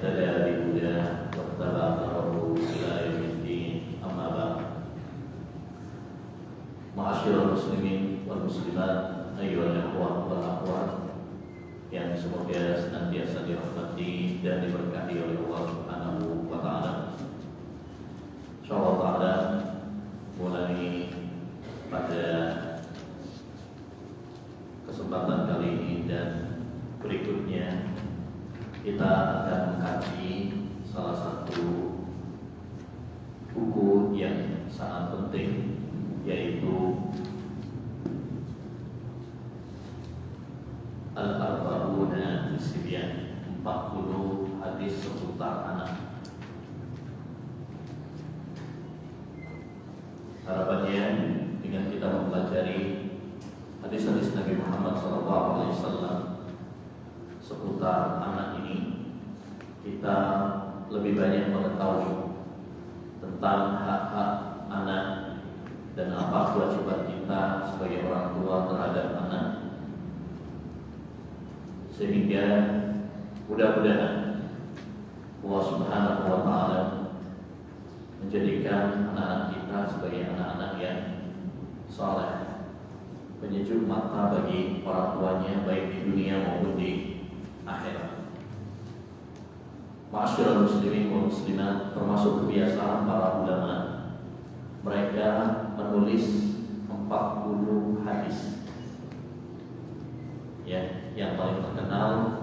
اهتدى بهداه واتبع أثره إلى يوم الدين. أما بعد. Ma'asyiral muslimin wal muslimat, ayyuhal ikhwah wal akhwat yang semoga senantiasa dirahmati dan diberkahi oleh Allah Subhanahu wa taala. Insyaallah taala mulai pada kesempatan kali ini dan berikutnya kita akan mengkaji salah satu buku yang sangat penting, yaitu Al-Arba'una Fi-Sibyan, 40 hadis seputar anak. Harapannya dengan kita mempelajari hadis-hadis Nabi Muhammad SAW seputar anak ini, kita lebih banyak mengetahui tentang hak-hak anak dan apa kewajiban kita sebagai orang tua terhadap anak, sehingga mudah-mudahan Allah Subhanahu wa taala menjadikan anak-anak kita sebagai anak-anak yang saleh, penyejuk mata bagi orang tuanya baik di dunia maupun di akhirat. Ma'asyiral muslimin wal muslimat, termasuk kebiasaan para ulama, mereka menulis 40 hadis. Ya, yang paling terkenal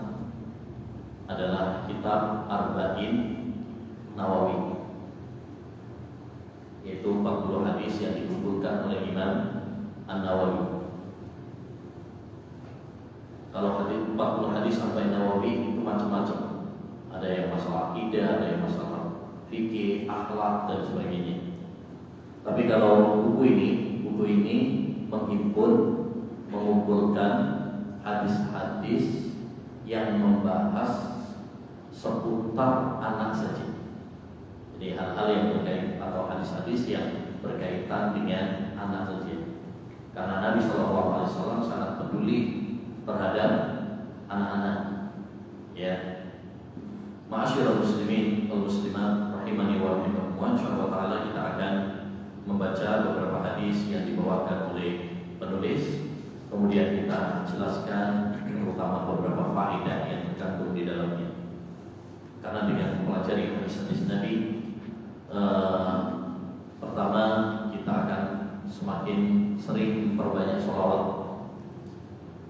adalah kitab Arba'in Nawawi, yaitu 40 hadis yang dikumpulkan oleh Imam An-Nawawi. Kalau hadis 40 hadis sampai Nawawi itu macam-macam. Ada yang masalah akidah, ada yang masalah fikih, akhlak dan sebagainya. Tapi kalau buku ini mengumpulkan hadis-hadis yang membahas seputar anak saja. Jadi hal-hal yang berkaitan atau hadis-hadis yang berkaitan dengan anak saja. Karena Nabi SAW sangat peduli terhadap anak-anak. Ya, ma'asyiral muslimin wal muslimat rahimani wa rahimakumullah, insyaallah taala kita akan membaca beberapa hadis yang dibawakan oleh penulis. Kemudian kita jelaskan terutama beberapa faedah yang terkandung di dalamnya. Karena dengan mempelajari hadis-hadis Nabi, pertama kita akan semakin sering memperbanyak sholawat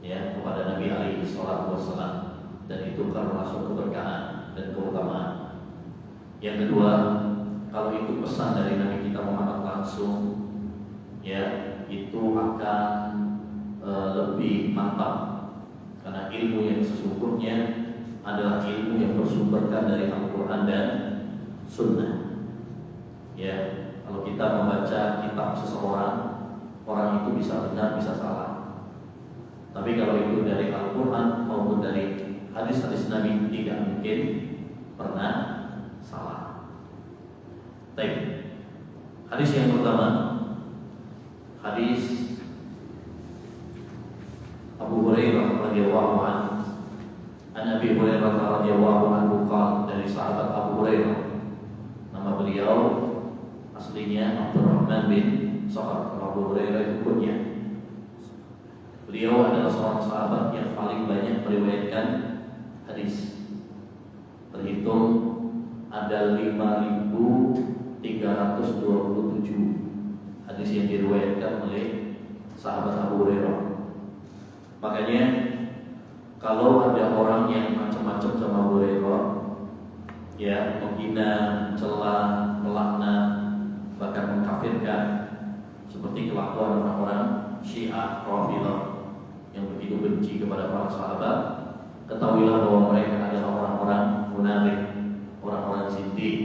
ya kepada Nabi alaihi salatu wassalam, dan itu termasuk keberkahan dan keutamaan. Yang kedua, kalau itu pesan dari Nabi kita Muhammad langsung, ya itu akan lebih mantap, karena ilmu yang sesungguhnya adalah ilmu yang bersumberkan dari Al-Quran dan Sunnah. Ya, kalau kita membaca kitab seseorang, orang itu bisa benar, bisa salah. Tapi kalau itu dari Al-Quran maupun dari hadis-hadis Nabi, tidak mungkin pernah salah. Baik. Hadis yang pertama, hadis Abu Hurairah radhiyallahu anhu. An Abi Hurairah radhiyallahu anhu qala, dari sahabat Abu Hurairah, nama beliau aslinya Abdurrahman bin Sakhar. Abu Hurairah itu kunyah. Beliau adalah seorang sahabat yang paling banyak meriwayatkan hadis. Terhitung ada 5.327 hadis yang diriwayatkan oleh sahabat Abu Hurairah. Makanya kalau ada orang yang macam-macam sama Abu Hurairah, ya menghina, mencela, melaknat, bahkan mengkafirkan, seperti kelakuan orang-orang Syiah Rafidhah yang begitu benci kepada para sahabat, ketahuilah bahwa mereka adalah orang-orang munafik, orang-orang zindik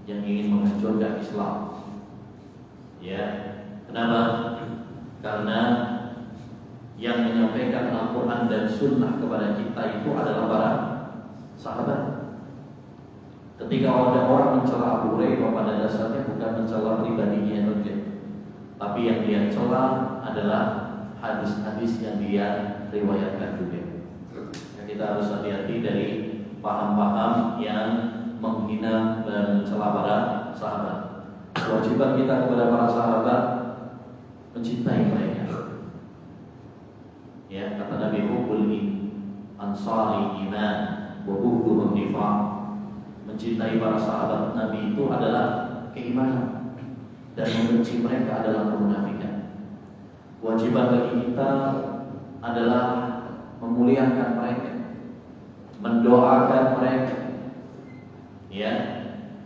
yang ingin menghancurkan Islam. Ya, kenapa? Karena yang menyampaikan Al-Quran dan Sunnah kepada kita itu adalah para sahabat. Ketika ada orang mencela Abu Hurairah, pada dasarnya bukan mencela pribadinya saja, tapi yang dia cela adalah hadis-hadis yang dia riwayatkan juga. Kita harus hati-hati dari paham-paham yang menghina dan mencela para sahabat. Kewajiban kita kepada para sahabat mencintai mereka. Ya, kata Nabi, hubbul ansari iman wa bughduhum nifaq. Mencintai para sahabat Nabi itu adalah keimanan dan membenci mereka adalah kemunafikan. Kewajiban bagi kita adalah memuliakan mereka, mendoakan mereka, ya,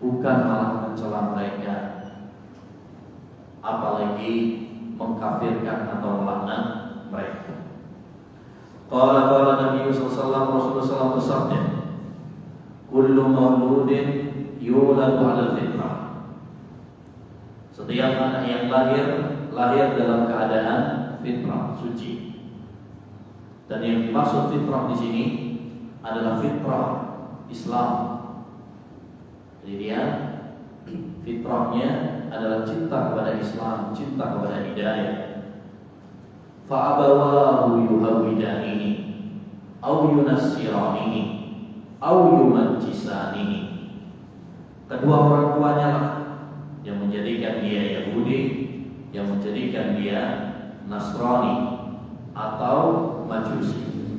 bukan malah mencela mereka, apalagi mengkafirkan atau melaknat mereka. Qala Nabi sallallahu alaihi wasallam bersabda, kullu mauludin yuladu 'alal fitrah. Setiap anak yang lahir dalam keadaan fitrah, suci. Dan yang dimaksud fitrah di sini adalah fitrah Islam. Jadi dia fitrahnya adalah cinta kepada Islam, cinta kepada hidayah. Fa'abawahu yuhawidanihi au yunassiranihi au yumajjisanihi. Kedua orang tuanya lah yang menjadikan dia Yahudi, yang menjadikan dia Nasrani atau Majusi.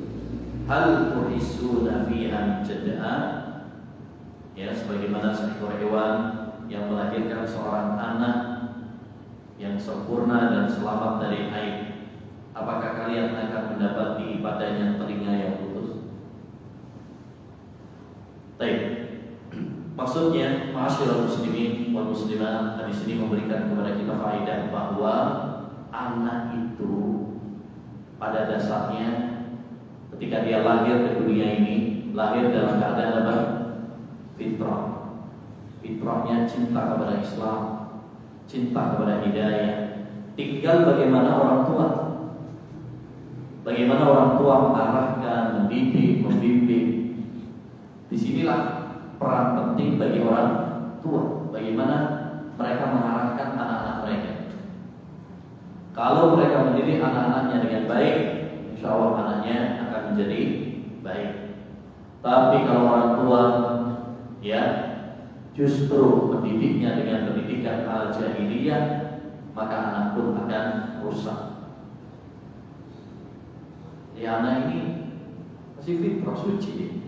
Hal tuhisuna fiha jad'a, ya, sebagaimana seekor hewan yang melahirkan seorang anak yang sempurna dan selamat dari aib. Apakah kalian akan mendapati padanya telinga yang putus? Baik. Maksudnya, ma'asyiral muslimin wal muslimat, hadis ini memberikan kepada kita faedah bahwa anak itu pada dasarnya ketika dia lahir ke dunia ini, lahir dalam keadaan apa? Fitrah. Fitrahnya cinta kepada Islam, cinta kepada hidayah. Tinggal bagaimana orang tua. Bagaimana orang tua mengarahkan, mendidik, membimbing. Disinilah peran penting bagi orang tua. Bagaimana mereka mengarahkan anak-anak mereka. Kalau mereka mendidik anak-anaknya dengan baik, insya Allah anaknya akan menjadi baik. Tapi kalau orang tua, ya, justru mendidiknya dengan pendidikan al-jahiliyah, maka anak pun akan rusak. Ya, anak ini masih fitrah suci.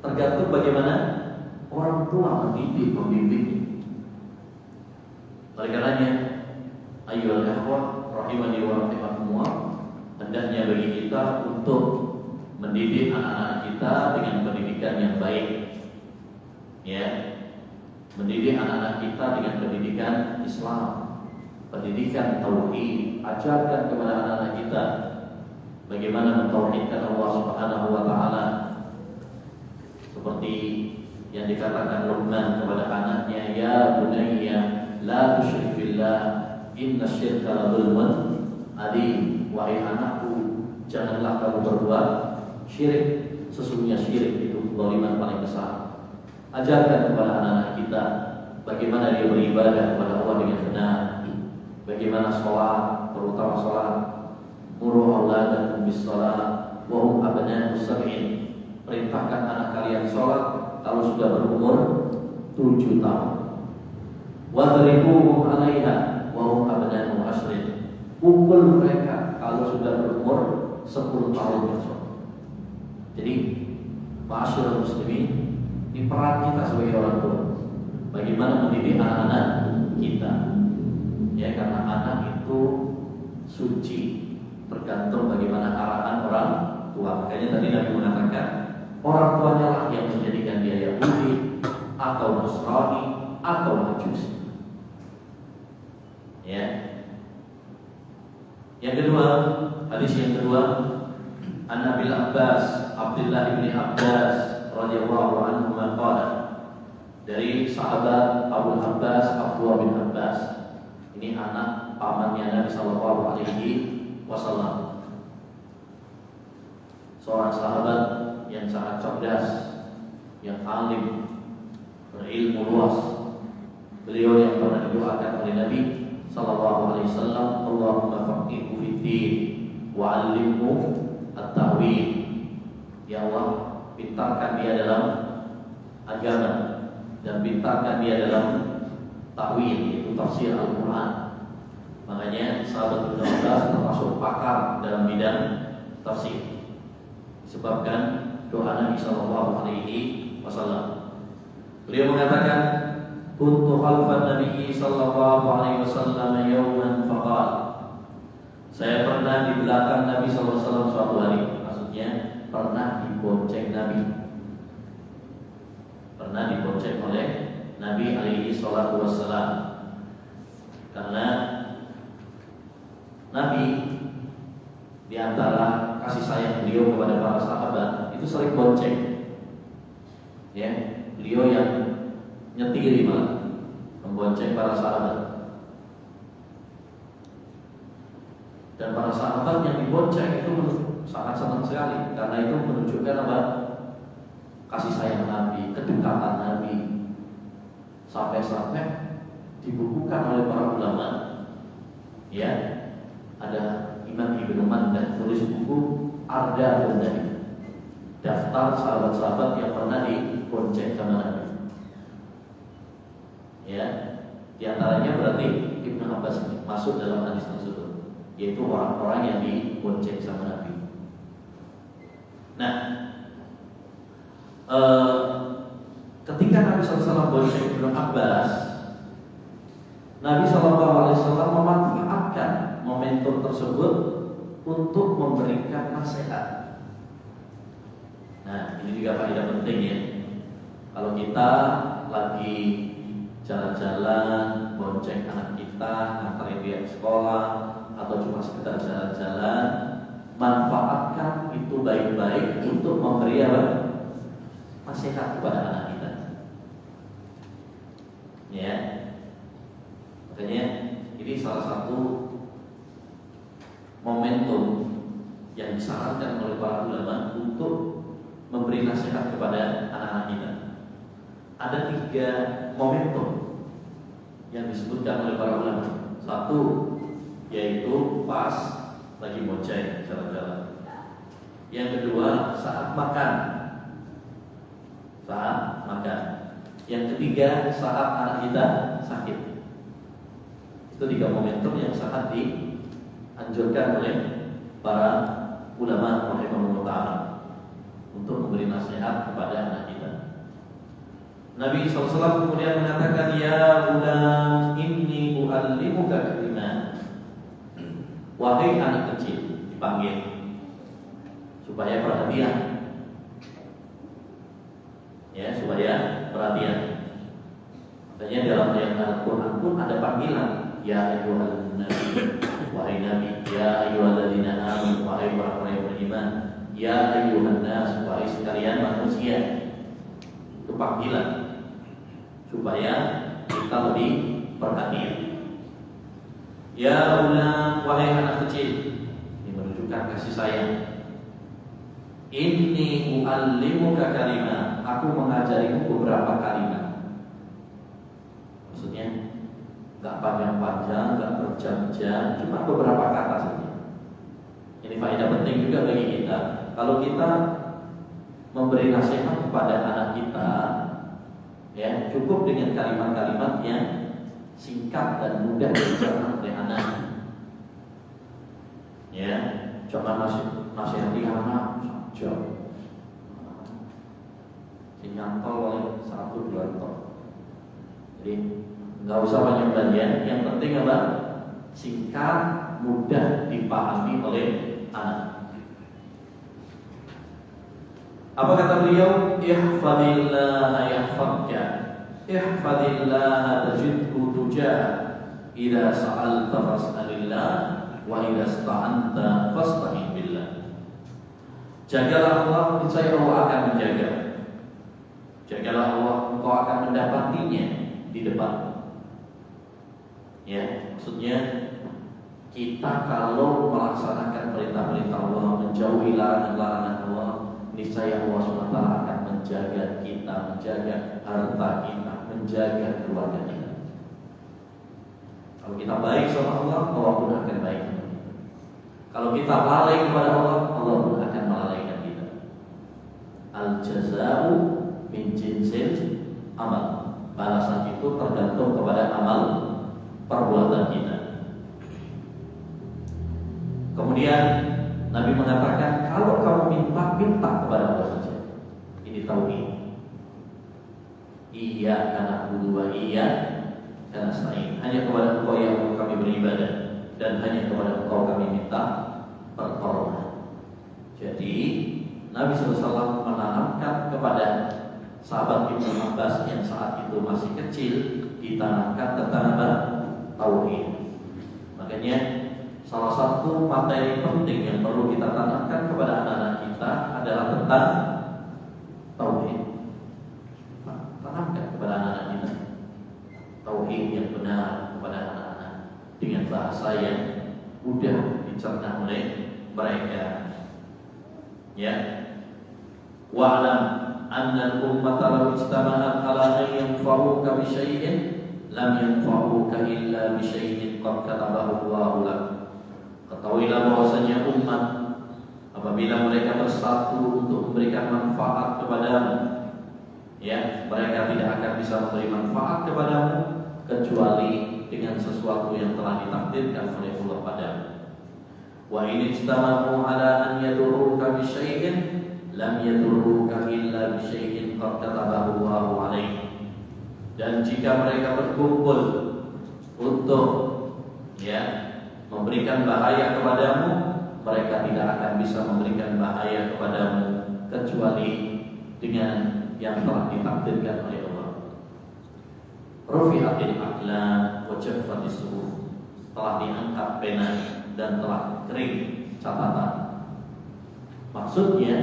Tergantung bagaimana orang tua mendidik, membimbing. Oleh karenanya, ayyuhal ikhwah rahimani wa rahimakumullah, hendaknya bagi kita untuk mendidik anak-anak kita dengan pendidikan yang baik. Ya, mendidik anak-anak kita dengan pendidikan Islam, pendidikan tauhid. Ajarkan kepada anak-anak kita bagaimana mentauhidkan Allah Subhanahu wa taala. Seperti yang dikatakan Luqman kepada anaknya, ya bunayya la tusyrik billah inna syirka la dzulmun adzim. Wahai anakku, janganlah kamu berbuat syirik, sesungguhnya syirik itu zaliman paling besar. Ajarkan kepada anak-anak kita bagaimana dia beribadah kepada Allah dengan benar, bagaimana sholat, terutama sholat. Muru auladakum bis shalah wa hum abna'us sab'in. Perintahkan anak kalian sholat kalau sudah berumur 7 tahun. Wadribuhum 'alaiha wa hum abna'u 'ashrin. Pukul mereka kalau sudah berumur 10 tahun bersolat. Jadi, ma'asyiral muslimin, ini peran kita sebagai orang tua. Bagaimana mendidik anak-anak kita? Ya, karena anak itu suci, tergantung bagaimana arahan orang tua. Makanya tadi Nabi mengatakan, orang tuanya lah yang menjadikan dia Yahudi atau Nasrani atau Majusi. Ya. Yang kedua, hadis yang kedua, An Abil Abbas, Abdullah bin Abbas radhiyallahu anhu qala, dari sahabat Abu Abbas, Abdullah bin Abbas. Ini anak pamannya Nabi sallallahu alaihi wasallam. Seorang sahabat yang sangat cerdas, yang alim, berilmu luas. Beliau yang pernah didoakan oleh Nabi sallallahu alaihi wasallam, Allahumma faqihhu fid din wa 'allimhu at-ta'wil. Ya Allah, pintarkan dia dalam agama, dan pintarkan dia dalam takwil, yaitu tafsir Al-Quran. Makanya sahabat Ibnu Abbas termasuk pakar dalam bidang tafsir, disebabkan doa Nabi Sallallahu Alaihi Wasallam. Beliau mengatakan, kuntu khalfan Nabi Sallallahu Alaihi Wasallam yawman faqal. Saya pernah di belakang Nabi Sallallahu Alaihi Wasallam suatu hari. Maksudnya pernah dibonceng Nabi, pernah dibonceng oleh Nabi Alaihi Wasallam. Karena Nabi di antara kasih sayang beliau kepada para sahabat itu sering bonceng. Ya, beliau yang nyetiri malah membonceng para sahabat. Dan para sahabat yang dibonceng itu sangat senang sekali, karena itu menunjukkan apa? Kasih sayang Nabi, kedekatan Nabi. Sampai-sampai dibukukan oleh para ulama. Ya, ada Imam Ibnu Mandah tulis buku Arda Nabi, daftar sahabat-sahabat yang pernah dibonceng sama Nabi. Ya, di antaranya berarti Ibnu Abbas masuk dalam hadis tersebut, yaitu orang-orang yang dibonceng sama Nabi. Nah, ketika Nabi SAW bonceng Ibnu Abbas, Nabi SAW memanfaatkan momentum tersebut untuk memberikan nasihat. Nah, ini juga faedah penting ya. Kalau kita lagi jalan-jalan, bonceng anak kita, nganterin dia ke sekolah, atau cuma sekedar jalan-jalan, manfaatkan itu baik-baik untuk memberi apa? Nasihat kepada anak kita. Ya, makanya ini salah satu momentum yang disarankan oleh para ulama untuk memberi nasihat kepada anak-anak kita. Ada 3 momentum yang disebutkan oleh para ulama. Satu, yaitu pas lagi bonceng jalan-jalan. Yang kedua, saat makan. Saat makan. Yang ketiga, saat anak kita sakit. Itu 3 momentum yang sangat dianjurkan oleh para ulama rahimahullah untuk memberi nasihat kepada anak kita. Nabi SAW kemudian mengatakan, ya ulam inni u'allimuka kalimat. Wahai anak kecil, dipanggil supaya perhatian. Ya, supaya perhatian. Makanya dalam ayat Al-Quran pun ada panggilan, ya ayyuhan nabi, wahai nabi, ya ayyuhalladzina amanu, wahai orang-orang yang beriman, ya ayyuhan nas, wahai sekalian manusia. Itu panggilan supaya kita lebih perhatian. Ya ulam, wahai anak kecil, ini menunjukkan kasih sayang. Inni u'allimuka kalimat, aku mengajarimu beberapa kalimat. Maksudnya gak panjang-panjang, gak berjam-jam, cuma beberapa kata saja. Ini faedah penting juga bagi kita. Kalau kita memberi nasihat kepada anak kita, ya cukup dengan kalimat-kalimat yang singkat dan mudah dicerna oleh anak. Ya, cuma nasihati anak saja. Nyantol oleh 1-2 ton. Jadi nggak usah banyak-banyak. Yang penting apa? Singkat, mudah dipahami oleh anak. Apa kata beliau? Ihfadillah yahfadka, ihfadillah tajidhu tujah, idza sa'alta fas'alillah, wa idza ista'anta fasta'in billah. Jagalah Allah, niscaya Allah akan menjaga. Jagalah Allah, engkau akan mendapatinya di depan. Ya, maksudnya kita kalau melaksanakan perintah-perintah Allah, menjauhi larangan-larangan Allah, niscaya Allah SWT akan menjaga kita, menjaga harta kita, menjaga keluarga kita. Kalau kita baik sama Allah, Allah pun akan baik sama kita. Kalau kita lalai kepada Allah, Allah pun akan melalaikan kita. Al-jaza'u min jinsil amal. Balasan itu tergantung kepada amal perbuatan kita. Kemudian Nabi mengatakan, kalau kamu minta kepada Allah saja. Ini tauhid. Iya karena wa iya karena nasta'in. Hanya kepada Engkau yang kami beribadah dan hanya kepada Engkau kami minta pertolongan. Jadi Nabi SAW menanamkan kepada sahabat Ibnu Abbas yang saat itu masih kecil, ditanamkan tentang apa? Tauhid. Makanya salah satu materi penting yang perlu kita tanamkan kepada anak-anak kita adalah tentang tauhid. Tanamkan kepada anak-anak kita tauhid yang benar kepada anak-anak dengan bahasa yang mudah dicerna oleh mereka. Ya. Wa'lam anna al-ummata law ijtama'at ala an yanfa'uka bi syai'in lam yanfa'uka illa bi syai'in qad katabahu Allahu lak. Ketahuilah bahwasanya umat apabila mereka bersatu untuk memberikan manfaat kepadamu, ya, mereka tidak akan bisa memberi manfaat kepadamu kecuali dengan sesuatu yang telah ditakdirkan oleh Allah padamu. Wa in ijtama'u ala an yadurruka bi syai'in lam yadurruka illa bi syai'in qad katabahu Allahu 'alaik. Dan jika mereka berkumpul untuk memberikan bahaya kepadamu, mereka tidak akan bisa memberikan bahaya kepadamu kecuali dengan yang telah ditakdirkan oleh Allah. Rufi'atil aqlam wa jaffatis suhuf. Telah diangkat pena dan telah kering catatan. Maksudnya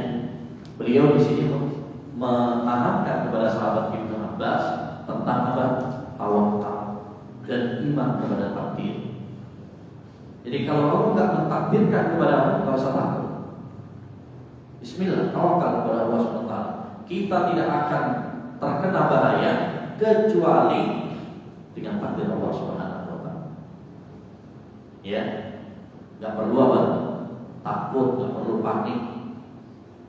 beliau di sini menanamkan kepada sahabat Ibnu Abbas tentang apa? Tawakal dan iman kepada takdir. Jadi kalau kamu tidak mentakdirkan kepadamu, tidak usah takut. Bismillah, tawakal kepada Allah SWT. Kita tidak akan terkena bahaya kecuali dengan takdir Allah SWT. Ya, nggak perlu apa? Takut, nggak perlu panik.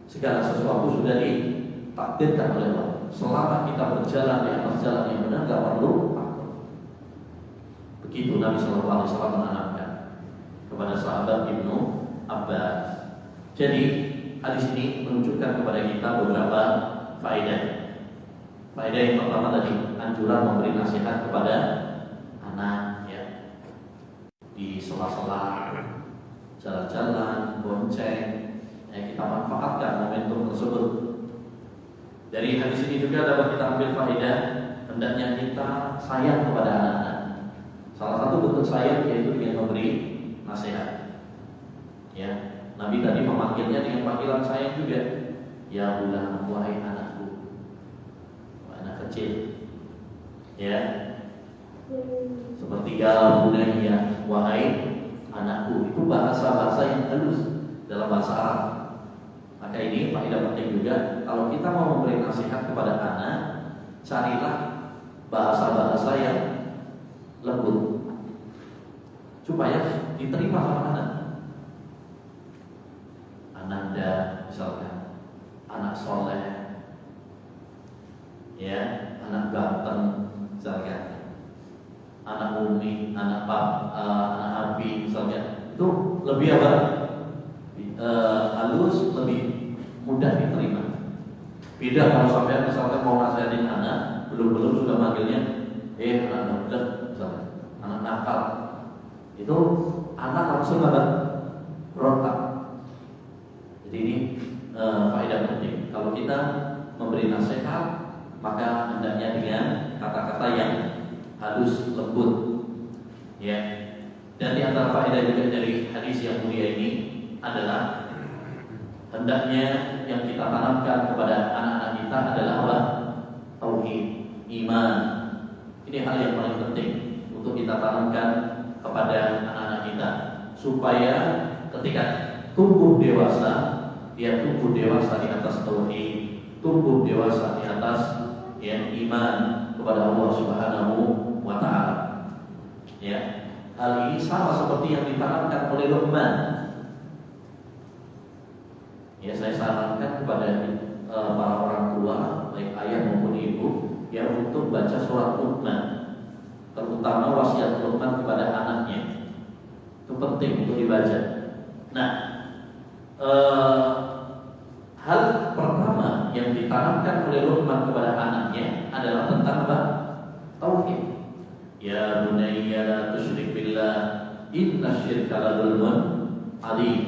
Segala sesuatu sudah ditakdirkan oleh Allah. Selama kita berjalan di atas jalan yang benar, nggak perlu takut. Begitu Nabi SAW menanamkan kepada sahabat Ibnu Abbas. Jadi hadis ini menunjukkan kepada kita beberapa faedah. Faedah yang pertama tadi, anjuran memberi nasihat kepada anak, ya, di sela-sela jalan-jalan, bonceng, ya, kita manfaatkan momentum tersebut. Dari hadis ini juga dapat kita ambil faedah hendaknya kita sayang kepada anak-anak. Salah satu bentuk sayang yaitu dengan memberi nasihat. Ya, Nabi tadi memanggilnya dengan panggilan sayang juga. Ya ulah, wahai anakku, anak kecil. Ya, seperti ya bunayya, wahai anakku. Itu bahasa-bahasa yang halus dalam bahasa Arab. Maka ini faedah penting juga. Kalau kita mau memberi nasihat kepada anak, carilah bahasa-bahasa yang lembut supaya diterima sama anak. Ananda misalkan, anak soleh, ya, anak ganteng misalkan, anak umi, anak abi misalkan. Itu lebih apa? Halus, lebih mudah diterima. Beda kalau sampai misalkan mau nasihatin anak, belum sudah manggilnya anak nobel, misalkan anak nakal. Itu anak langsung apa? Berontak. Jadi ini faedah penting. Kalau kita memberi nasihat, maka hendaknya dengan kata-kata yang halus, lembut. Ya. Dan di antara faedah juga dari hadis yang mulia ini adalah hendaknya yang kita tanamkan kepada anak-anak kita adalah apa? Tauhid, iman. Ini hal yang paling penting untuk kita tanamkan kepada anak-anak kita supaya ketika tumbuh dewasa, dia tumbuh dewasa di atas tauhid, tumbuh dewasa di atas iman kepada Allah Subhanahu wa taala. Ya. Hal ini sama seperti yang ditanamkan oleh Luqman. Ya, saya sarankan kepada para orang tua, baik ayah maupun ibu, ya untuk baca surat Luqman, terutama wasiat Luqman kepada anaknya. Itu penting untuk dibaca. Nah, hal pertama yang ditanamkan oleh Luqman kepada anaknya adalah tentang apa? Tauhid. Ya bunayya la tusyrik billah, innasyirka la dzulmun adzim.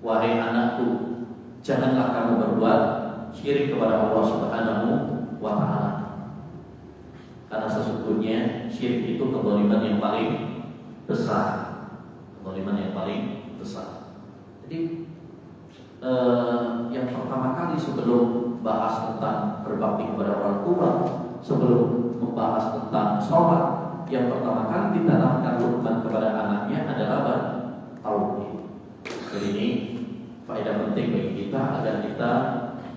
Wahai anakku, janganlah kamu berbuat syirik kepada Allah Subhanahu wa taala. Karena sesungguhnya syirik itu kezaliman yang paling besar. Kezaliman yang paling besar. Jadi yang pertama kali sebelum bahas tentang berbakti kepada orang tua, sebelum membahas tentang sholat, yang pertama kali ditanamkan Luqman kepada anaknya adalah apa? Tauhid. Jadi ini faedah penting bagi kita agar kita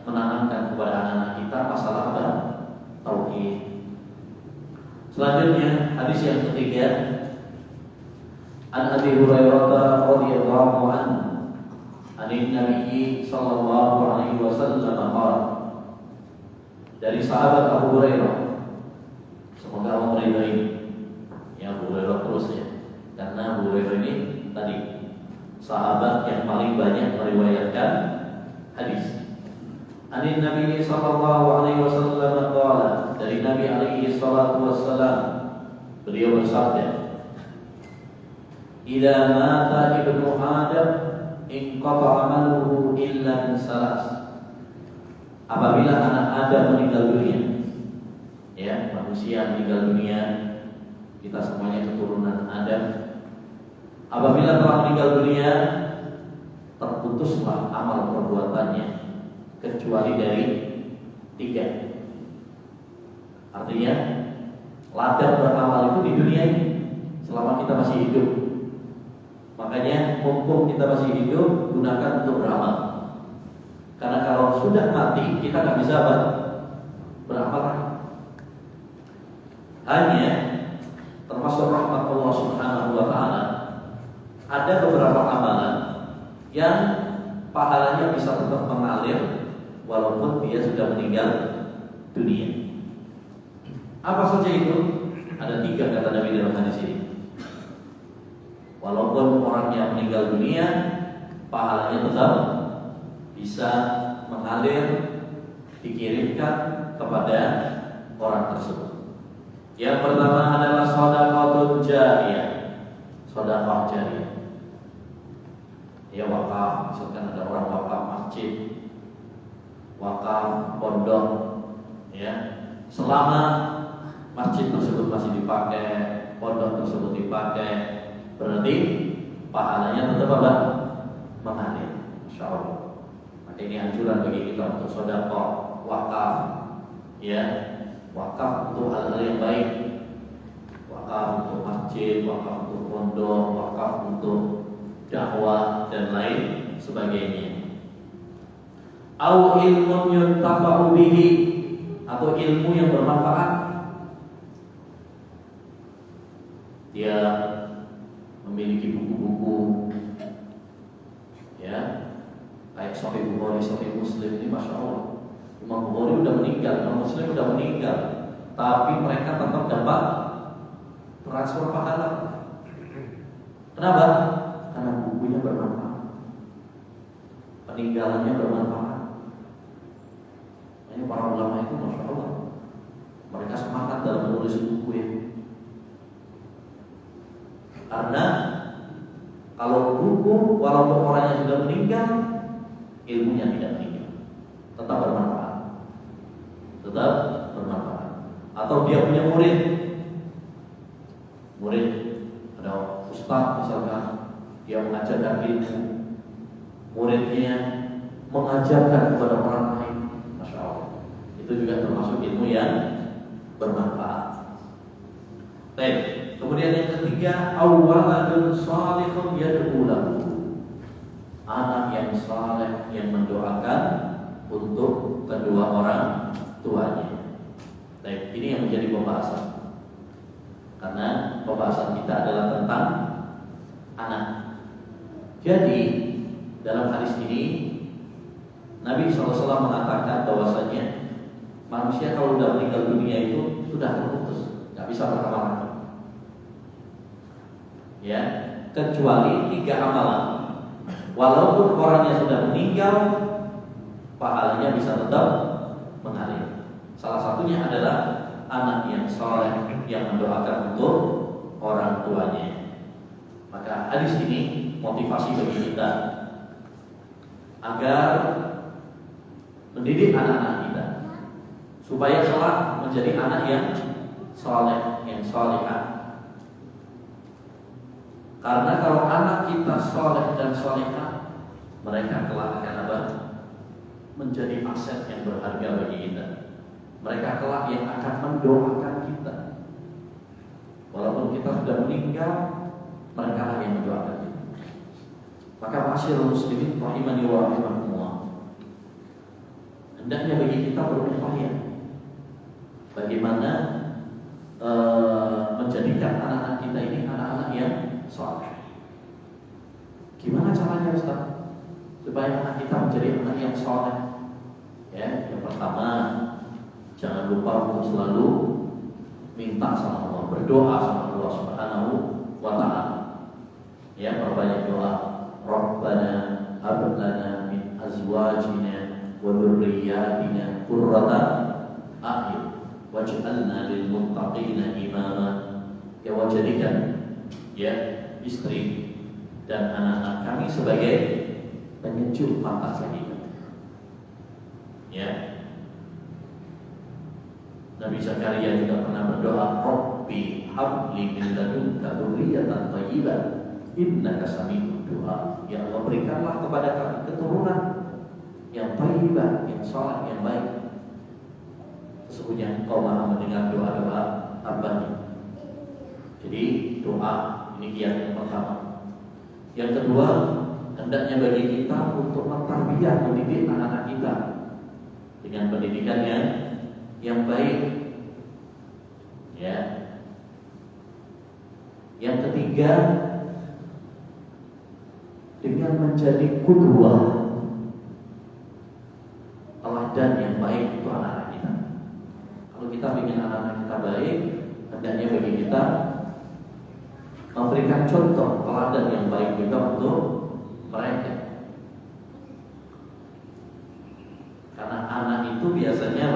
menanamkan kepada anak-anak kita masalah apa? Tauhid. Selanjutnya hadis yang ketiga, An Abi Hurairah radhiyallahu anhu, Anin Nabi sallallahu alaihi wasallam qala, dari sahabat Abu Hurairah, semoga Allah meridai ya Abu Hurairah terus ya, karena Abu Hurairah ini tadi sahabat yang paling banyak meriwayatkan hadis. Anin Nabi sallallahu alaihi wasallam qala, dari Nabi alaihi salatu wassalam, beliau bersabda, "Idza mata ibnu Adam inqata'a amaluhu illa min salas." Apabila anak Adam meninggal dunia, ya, manusia meninggal dunia, kita semuanya keturunan Adam. Apabila telah meninggal dunia, terputuslah amal perbuatannya kecuali dari 3. Artinya ladang beramal itu di dunia ini selama kita masih hidup. Makanya mumpung kita masih hidup, gunakan untuk beramal. Karena kalau sudah mati, kita nggak bisa beramal lagi. Hanya termasuk rahmat Allah Subhanahu wa taala, ada beberapa amalan yang pahalanya bisa tetap mengalir walaupun dia sudah meninggal dunia. Apa saja itu? Ada 3 kata Nabi dalam hadis ini. Walaupun orangnya meninggal dunia, pahalanya tetap bisa mengalir, dikirimkan kepada orang tersebut. Yang pertama adalah shadaqatun jariyah. Shadaqah jariyah. Ya, wakaf, misalkan ada orang wakaf masjid, wakaf pondok, ya, selama masjid tersebut masih dipakai, pondok tersebut dipakai, berarti pahalanya tetap apa? Mengalir, insyaallah. Maka ini anjuran bagi kita untuk sedekah, wakaf, ya, wakaf untuk hal-hal yang baik, wakaf untuk masjid, wakaf untuk pondok, wakaf untuk dakwah dan lain sebagainya. Au ilmun yuntafa'u bihi, atau ilmu yang bermanfaat. Dia memiliki buku-buku, ya, kayak Sahih Bukhari, Sahih Muslim ini, masya Allah. Imam Bukhari udah meninggal, Imam Muslim udah meninggal, tapi mereka tetap dapat transfer pahala. Kenapa? Karena bukunya bermanfaat, peninggalannya bermanfaat. Ini para ulama itu, masya Allah, mereka semangat dalam menulis buku ya. Karena kalau buku, walaupun orangnya sudah meninggal, ilmunya tidak meninggal, tetap bermanfaat, tetap bermanfaat. Atau dia punya murid, ada ustaz misalkan, dia mengajarkan ilmu, muridnya mengajarkan kepada orang lain, masya Allah, itu juga termasuk ilmu yang bermanfaat. Baik. Kemudian yang ketiga, awaladun salihun yad'u lahu, anak yang saleh yang mendoakan untuk kedua orang tuanya. Baik, ini yang menjadi pembahasan, karena pembahasan kita adalah tentang anak. Jadi dalam hadis ini Nabi SAW mengatakan bahwasanya manusia kalau sudah meninggal dunia itu sudah terputus, nggak bisa beramal lagi. Ya, kecuali 3 amalan. Walaupun orangnya sudah meninggal, pahalanya bisa tetap mengalir. Salah satunya adalah anak yang soleh yang mendoakan untuk orang tuanya. Maka hadis ini motivasi bagi kita agar mendidik anak-anak kita supaya kelak menjadi anak yang soleh, yang solehah. Karena kalau anak kita soleh dan solehah, mereka kelak akan apa? Menjadi aset yang berharga bagi kita. Mereka kelak yang akan mendoakan kita. Walaupun kita sudah meninggal, mereka lah yang mendoakan kita. Maka masyarakat muslimin rahimani wa rahimakumullah, hendaknya bagi kita berupaya bagaimana menjadikan anak-anak kita ini anak-anak yang soleh. Gimana caranya Ustaz? Supaya anak kita menjadi anak yang soleh. Ya, yang pertama, jangan lupa untuk selalu minta sama Allah, berdoa sama Allah Subhanahu wa Ta'ala. Ya, perbanyak doa. Rabbana hab lana min azwajina wa dzurriyyatina qurrata a'yun waj'alna lil muttaqina imama. Ya, wajadikan ya istri dan anak-anak kami sebagai penyejuk mata bagi kami. Ya, Nabi Zakaria juga pernah berdoa, Rabbi habli min ladunka dzurriyyatan thayyibah innaka sami'ud du'a. Ya Allah, berikanlah kepada kami keturunan yang thayyibah, yang saleh, yang baik. Sesungguhnya Engkau Maha mendengar doa-doa hamba-Nya. Jadi doa ini kiat yang pertama. Yang kedua, hendaknya bagi kita untuk mentarbiyah, mendidik anak-anak kita dengan pendidikan yang baik. Ya. Yang ketiga, dengan menjadi qudwah, teladan yang baik untuk anak-anak kita. Kalau kita ingin anak-anak kita baik, hendaknya bagi kita memberikan contoh teladan yang baik juga untuk mereka. Karena anak itu biasanya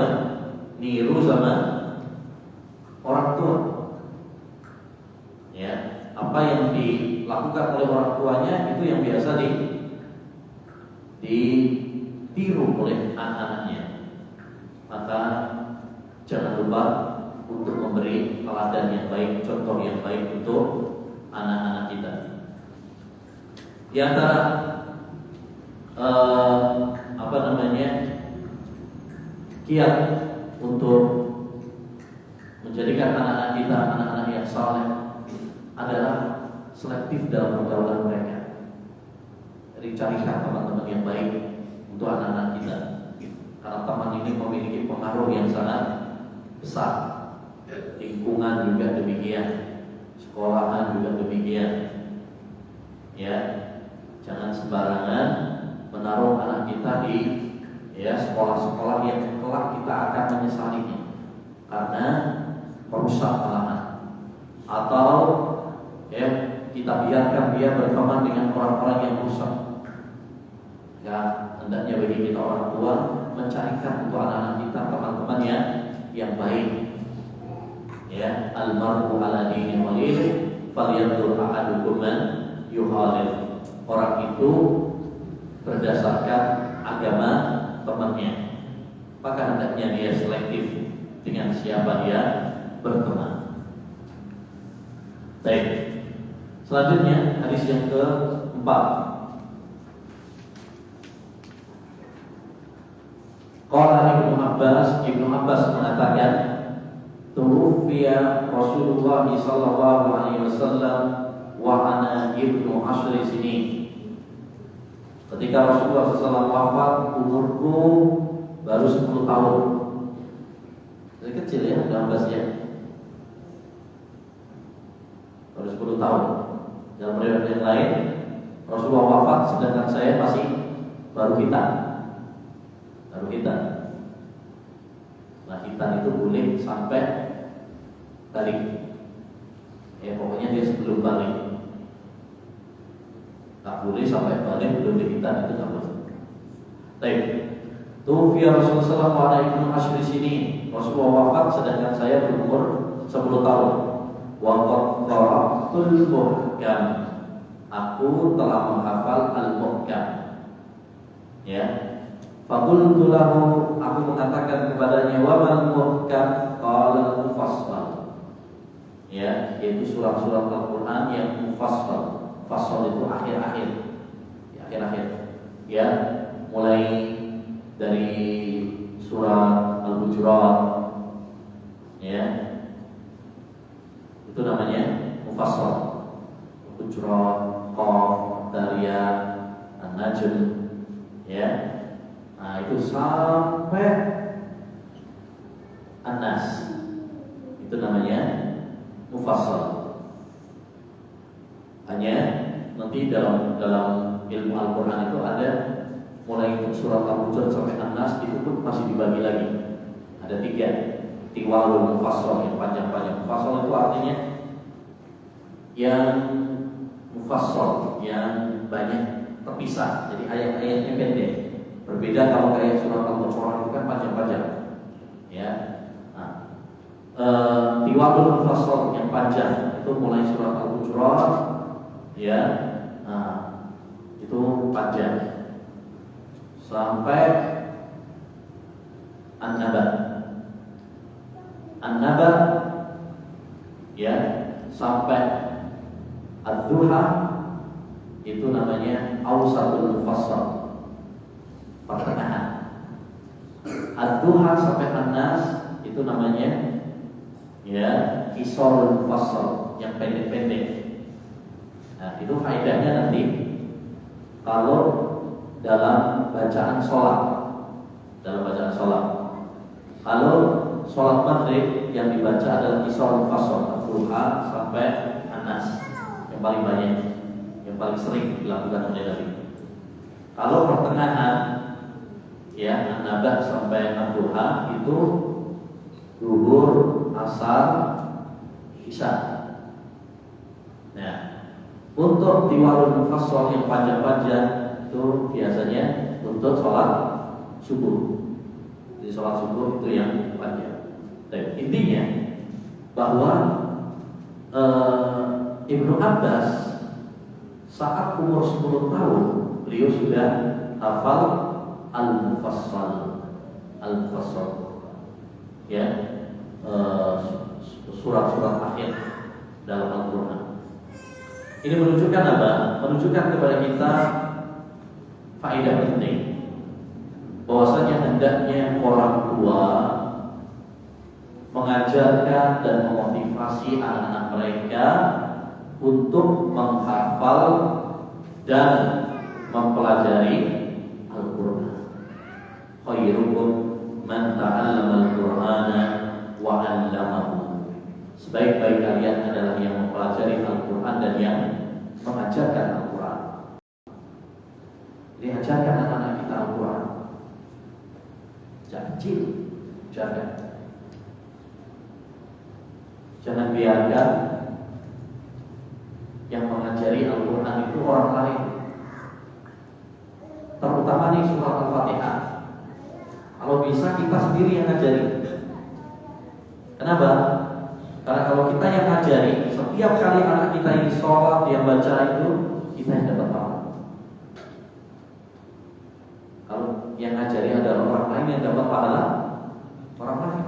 niru sama orang tua. Ya, apa yang dilakukan oleh orang tuanya itu yang biasa ditiru oleh anak-anaknya. Maka jangan lupa untuk memberi teladan yang baik, contoh yang baik untuk anak-anak kita. Di antara kiat untuk menjadikan anak-anak kita anak-anak yang saleh adalah selektif dalam pergaulan mereka. Jadi carikan teman-teman yang baik untuk anak-anak kita, karena teman ini memiliki pengaruh yang sangat besar. Lingkungan juga demikian, sekolahan juga demikian. Ya, jangan sembarangan menaruh anak kita di sekolah-sekolah yang kelak kita akan menyesalinya karena merusak malahan, atau kita biarkan dia berteman dengan orang-orang yang rusak. Ya, hendaknya bagi kita orang tua mencarikan untuk anak-anak kita teman-teman yang baik. Ya, almar'u ala dini waliyih falyanzur ahadukum man yuhalil. Orang itu berdasarkan agama temannya, maka hendaknya dia selektif dengan siapa dia berteman. Baik. Selanjutnya hadis yang keempat. Qala Ibnu Abbas mengatakan, tuwfiya Rasulullah sallallahu alaihi wasallam wa ana ibnu 10 sinin. Ketika Rasulullah SAW wafat, umurku baru 10 tahun. Dari kecil ya, 16 ya. Baru 10 tahun. Dalam riwayat yang lain, Rasulullah wafat sedangkan saya masih baru kita. baru hitan. Nah, hitan itu boleh sampai balik. Ya pokoknya dia sebelum balik. Tak boleh sampai balik belum dihitan, itu tak boleh. Baik. Tufiya Rasulullah SAW pada Ibnu Ashri sini. Rasulullah wafat sedangkan saya berumur 10 tahun. Waqad qara'tul muhkam. Aku telah menghafal al-muhkam. Ya. Faqultu lahu, aku mengatakan kepadanya, wa mal muhkam? Qala mufassal. Ya, yaitu surat-surat Al-Qur'an yang mufassal. Mufassal itu akhir-akhir. Ya, akhir-akhir. Ya, mulai dari surat Al-Hujurat, ya, itu namanya mufassal. Al-Hujurat, Qaf, Dariyat, An-Najm, ya. Nah, itu sampai An-Nas, itu namanya mufassal. Hanya nanti dalam ilmu Al-Quran itu ada mulai surat Al-Hujurat sampai An-Nas itu pun masih dibagi lagi. Ada 3 tiwalul mufassal yang panjang-panjang. Mufassal itu artinya yang mufassal, yang banyak terpisah. Jadi ayat-ayatnya pendek. Berbeda kalau kayak surat Al-Baqarah itu kan panjang-panjang. Ya. Nah, tiwalul mufassal yang panjang itu mulai surat Al-Hujurat, ya. Nah, itu panjang sampai An-Naba. An-Naba, ya, sampai Ad-Duha, itu namanya Awsatul Mufassal, pertengahan. Ad-Duha sampai An-Nas itu namanya, ya, Qisarul Mufassal, yang pendek-pendek. Nah, itu faedahnya nanti kalau dalam bacaan sholat. Kalau sholat maghrib yang dibaca adalah Qisarul Mufassal, Al-Duha sampai An-Nas, yang paling banyak, yang paling sering dilakukan oleh Nabi. Kalau pertengahan, ya, An-Naba sampai Ad-Duha itu Zuhur, Asar, Isya. Nah, untuk tiwalul mufassal yang panjang-panjang itu biasanya untuk sholat subuh. Jadi sholat subuh itu yang panjang. Dan intinya bahwa Ibnu Abbas saat umur 10 tahun beliau sudah hafal al-mufassal, ya, surat-surat akhir dalam Al-Quran. Ini menunjukkan apa? Menunjukkan kepada kita faedah penting, bahwasanya hendaknya orang tua mengajarkan dan memotivasi anak-anak mereka untuk menghafal dan mempelajari Al-Quran. Khairukum man ta'allama al-Qur'ana wa 'allamahu. Sebaik-baik kalian adalah yang mempelajari Al-Quran dan yang mengajarkan Al-Quran. Jadi ajarkan anak-anak kita Al-Quran. Sejak kecil, jangan biarkan yang mengajari Al-Quran itu orang lain. Terutama nih surat Al-Fatihah. Kalau bisa kita sendiri yang ngajari. Kenapa? Karena kalau kita yang ngajari, setiap kali anak kita ini sholat, dia baca itu, kita yang dapat pahala. Kalau yang ngajari adalah orang lain, yang dapat pahala orang lain.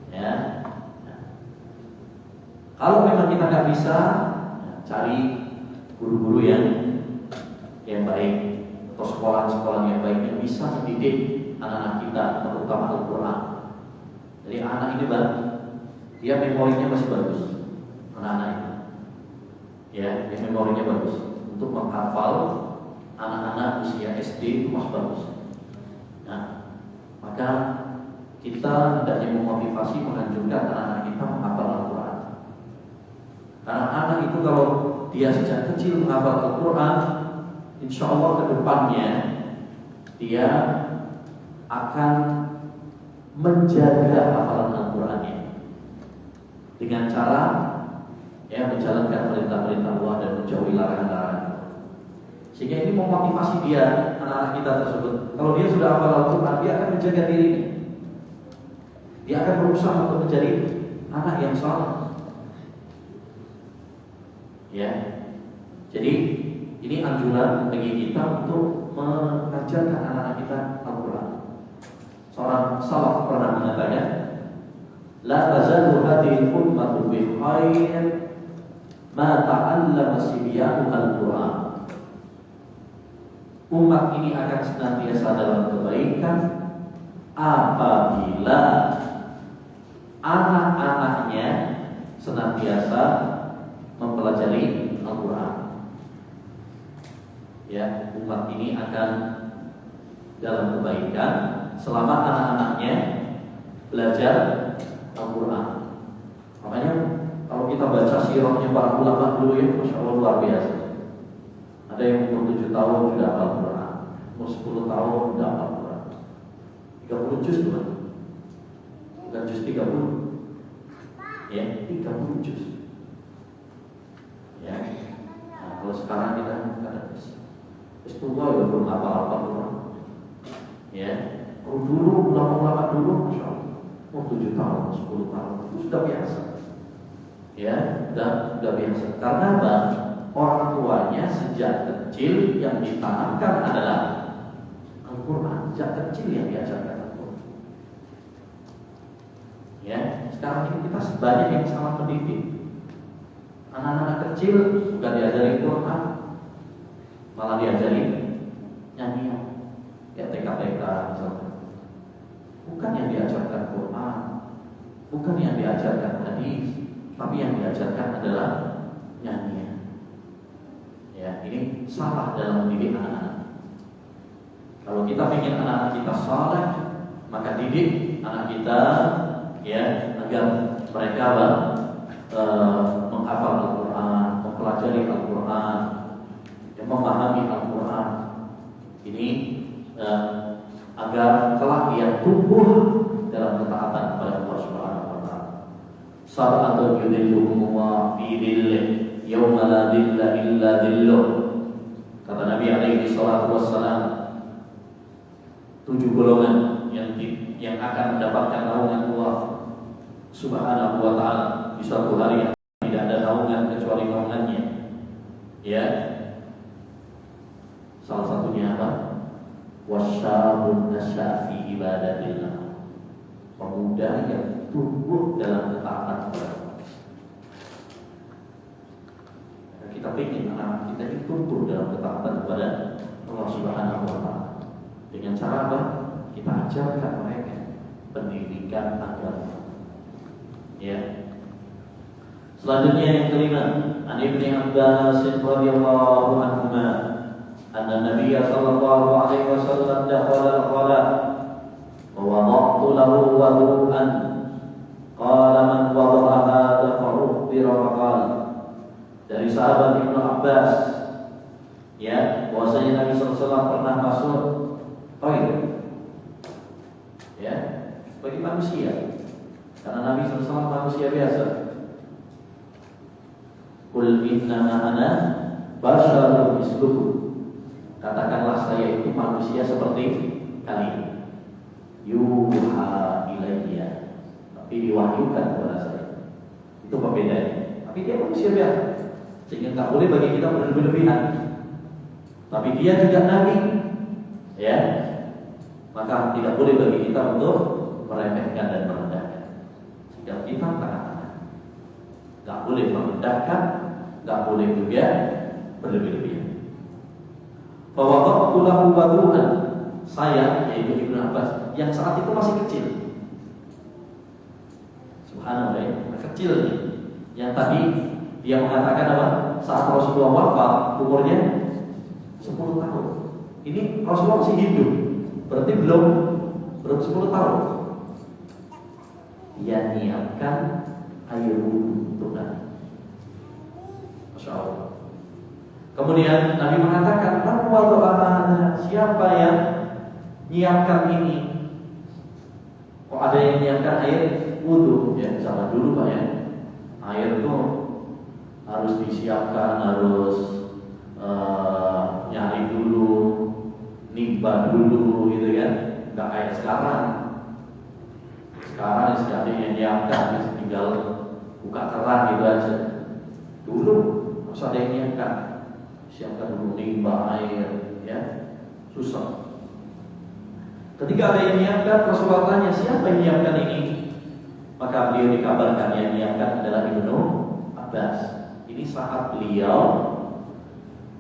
Ya. Kalau memang kita nggak bisa, cari guru-guru yang baik atau sekolah-sekolah yang baik yang bisa mendidik anak-anak kita, terutama Al-Quran. Jadi anak ini dia memorinya masih bagus, anak-anak ini, ya, dia memorinya bagus untuk menghafal. Anak-anak usia SD itu masih bagus. Nah, maka kita hendaknya memotivasi, menganjurkan anak-anak kita menghafal Al-Quran. Karena anak itu kalau dia sejak kecil menghafal Al-Quran, insya Allah ke depannya dia akan menjaga hafalan Al-Qur'annya dengan cara menjalankan perintah-perintah Allah dan menjauhi larangan-larangan. Sehingga ini memotivasi dia, anak-anak kita tersebut. Kalau dia sudah hafal Al-Quran, dia akan menjaga dirinya. Dia akan berusaha untuk menjadi anak yang saleh. Ya, jadi ini anjuran bagi kita untuk mengajarkan anak-anak kita Al-Quran. Seorang salaf pernah mengatakan, la tazalu hadhihi ummatu bi khair ma ta'allama sibyanu al-Quran. Umat ini akan senantiasa dalam kebaikan apabila anak-anaknya senantiasa mempelajari Al-Quran. Ya, umat ini akan dalam kebaikan selama anak-anaknya belajar Al-Quran. Makanya kalau kita baca sirahnya para ulama dulu ya, Masya Allah luar biasa. Ada yang umur 7 tahun sudah hafal Quran, umur 10 tahun sudah hafal Quran. 30 juz tuh, bukan juz 30. Ya, 30 juz. Ya. Nah, kalau sekarang kita kadang tua ya belum apa-apa Quran. Ya. Kalau dulu ulama-ulama dulu Masya Allah, umur 7 tahun, 10 tahun itu sudah biasa. Ya, sudah biasa. Karena apa? Orang tuanya sejak kecil yang ditanamkan adalah Al-Quran. Sejak kecil yang diajarkan Al-Quran. Ya, sekarang ini kita banyak yang salah mendidik. Anak-anak kecil bukan diajari Quran, malah diajari nyanyian, ya TK-TK misalnya. Bukan yang diajarkan Quran, bukan yang diajarkan hadis, tapi yang diajarkan adalah nyanyian. Ya, ini salah dalam mendidik anak-anak. Kalau kita ingin anak-anak kita saleh, maka didik anak kita ya agar mereka menghafal Al-Quran, mempelajari Al-Quran, dan memahami Al-Quran. Ini agar kelak dia tumbuh dalam ketaatan kepada Allah Subhanahu wa taala. Sab'atun yudhilluhumullah fi dhillih yauma la dhilla illa dhilluh. Kata Nabi alaihi salatu wassalam, 7 golongan yang akan mendapatkan naungan Allah Subhanahu wa taala di suatu hari yang tidak ada naungan kecuali naungannya. Ya. Salah satunya apa? Wasyabun nasya fi ibadatillah. Pemuda yang tumbuh dalam ketaatan kepada Allah. Kita ingin anak kita ini tumbuh dalam ketaatan kepada Allah Subhanahu wa taala. Dengan cara apa? Kita ajarkan mereka pendidikan agama. Ya. Selanjutnya yang kelima, An Ibnu Abbas radhiyallahu anhuma, anna Nabiy sallallahu alaihi wasallam dakhala al-qala wa wada'tu lahu wudu'an qala man wada'a hadha fa'ukhbira wa qala. Dari sahabat Ibnu Abbas, ya, bahwasanya Nabi sallallahu alaihi wasallam pernah masuk toilet. Ya, bagi manusia. Karena Nabi SAW manusia biasa. Qul innama ana basyarun mislukum. Katakanlah saya itu manusia seperti kalian. Yuha ilayya. Tapi diwahyukan kepada saya. Itu perbedaannya. Tapi dia manusia biasa. Sehingga tak boleh bagi kita berlebihan. Tapi dia juga Nabi. Ya. Maka tidak boleh bagi kita untuk meremehkan dan merendahkan. Sehingga kita tengah-tengah. Gak boleh merendahkan, gak boleh juga berlebih-lebihan. Fawaqtu lahu wudu'an. Saya, yaitu Ibnu Abbas, yang saat itu masih kecil. Subhanallah, ya, kecil nih. Yang tadi dia mengatakan apa? Saat Rasulullah wafat, umurnya 10 tahun. Ini Rasulullah masih hidup. Berarti belum 10 tahun. Dia nyiapkan air wudhu untuk Nabi. Masya Allah. Kemudian Nabi mengatakan, siapa yang nyiapkan ini Kok ada yang menyiapkan air wudhu? Ya, sama dulu Pak ya. Air itu harus disiapkan, harus nyari dulu, nimba dulu gitu kan. Nggak kayak sekarang. Sekarang sekali yang menyiapkan tinggal buka keran gitu aja. Dulu harus ada yang menyiapkan. Siapkan dulu nimba air, ya susah. Ketika ada yang menyiapkan, Rasulullah tanya, siapa yang menyiapkan ini? Maka beliau dikabarkan yang menyiapkan adalah Ibnu Abbas. Ini saat beliau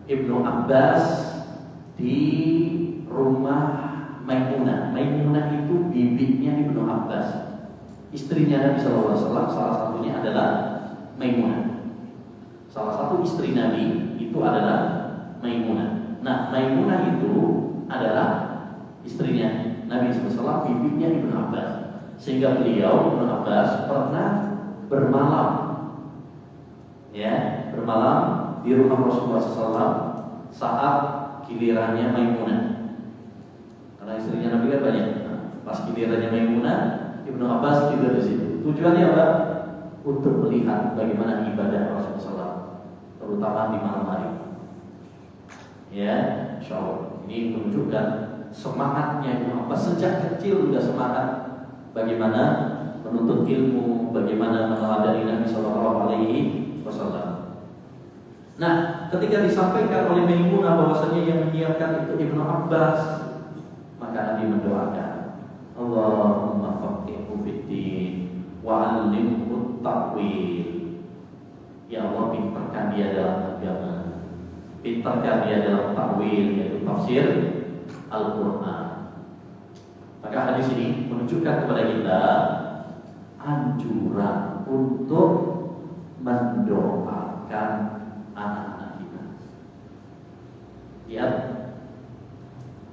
Ibnu Abbas di rumah Maimunah. Maimunah itu bibitnya Ibnu Abbas, istrinya Nabi SAW. Salah satunya adalah Maimunah. Salah satu istri Nabi itu adalah Maimunah. Nah, Maimunah itu adalah istrinya Nabi SAW, bibitnya Ibnu Abbas. Sehingga beliau Ibnu Abbas pernah bermalam, ya, bermalam di rumah Rasulullah SAW saat gilirannya Maimunah. Karena istrinya Nabi kan banyak. Nah, pas gilirannya Maimunah, Ibnu Abbas tidur di situ. Tujuannya apa? Untuk melihat bagaimana ibadah Rasulullah SAW, terutama di malam hari. Ya, insyaallah ini menunjukkan semangatnya Ibnu Abbas sejak kecil sudah semangat bagaimana menuntut ilmu, bagaimana meneladani Nabi Sallallahu Alaihi Wasallam. Nah, ketika disampaikan oleh Maimunah bahwasanya yang menyiapkan itu Ibnu Abbas, maka Nabi mendoakan, Allahumma faqihhu fid-din wa 'allimhu at-ta'wil. Ya Allah, pintarkan dia dalam agama, pintarkan dia dalam ta'wil, yaitu tafsir Al-Quran. Maka hadis ini menunjukkan kepada kita anjuran untuk mendoakan anak-anak kita. Ya,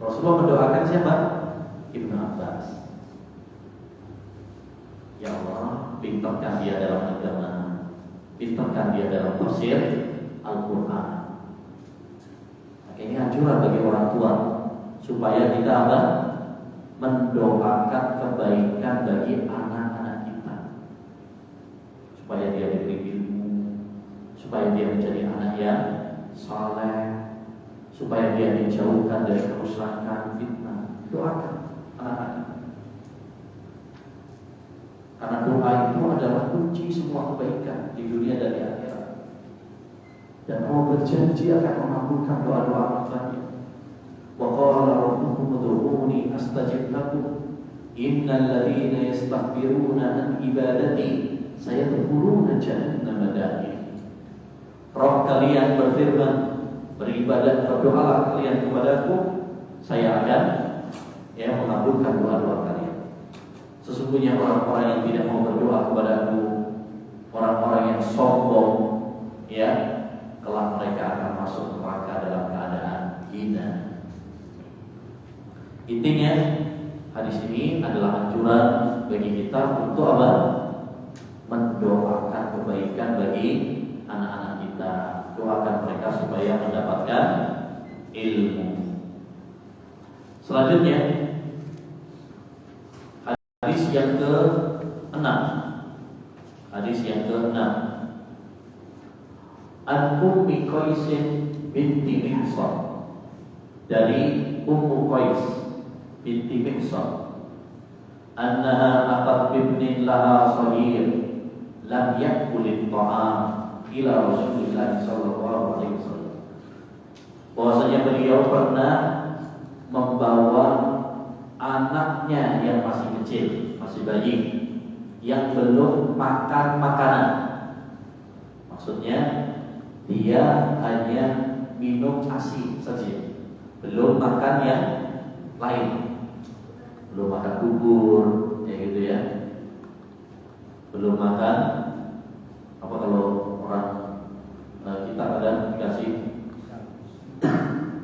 Rasulullah mendoakan siapa? Ibnu Abbas. Ya Allah, pintarkan dia dalam agama, pintarkan dia dalam tafsir Al-Quran. Maka ini anjuran bagi orang tua supaya kita apa? Mendoakan kebaikan bagi anak-anak kita, supaya dia diberi ilmu, supaya dia menjadi anak yang saleh, supaya dia dijauhkan dari kerusakan, fitnah. Doakan anak-anak kita, karena doa itu adalah kunci semua kebaikan di dunia dan di akhirat. Dan Allah berjanji akan mengabulkan doa-doa hambanya. Wa qala rabbukum ud'uuni astajib lakum innal ladzina yastakbiruna an ibadati sayadkhuluna jahannama dakhil. Roh kalian berfirman, beribadah, berdoalah kalian kepadaku, saya akan mengabulkan doa-doa kalian. Sesungguhnya orang-orang yang tidak mau berdoa kepadaku, orang-orang yang sombong, kelak mereka akan masuk neraka dalam keadaan hina. Intinya hadis ini adalah anjuran bagi kita untuk apa? Mendoakan kebaikan bagi anak-anak kita. Doakan mereka supaya mendapatkan ilmu. Selanjutnya hadis yang ke-6. Hadis yang ke-6. An Ummi Qais binti Mihsan, dari Ummu Qais binti Mihsan, annaha atat bibnin laha saghir lam yakul at-ta'am ila Rasulillah sallallahu alaihi wasallam. Bahwasanya beliau pernah membawa anaknya yang masih kecil, masih bayi, yang belum makan makanan. Maksudnya dia hanya minum ASI saja, belum makan yang lain, belum makan bubur, gitu ya, belum makan apa kalau orang kita kadang dikasih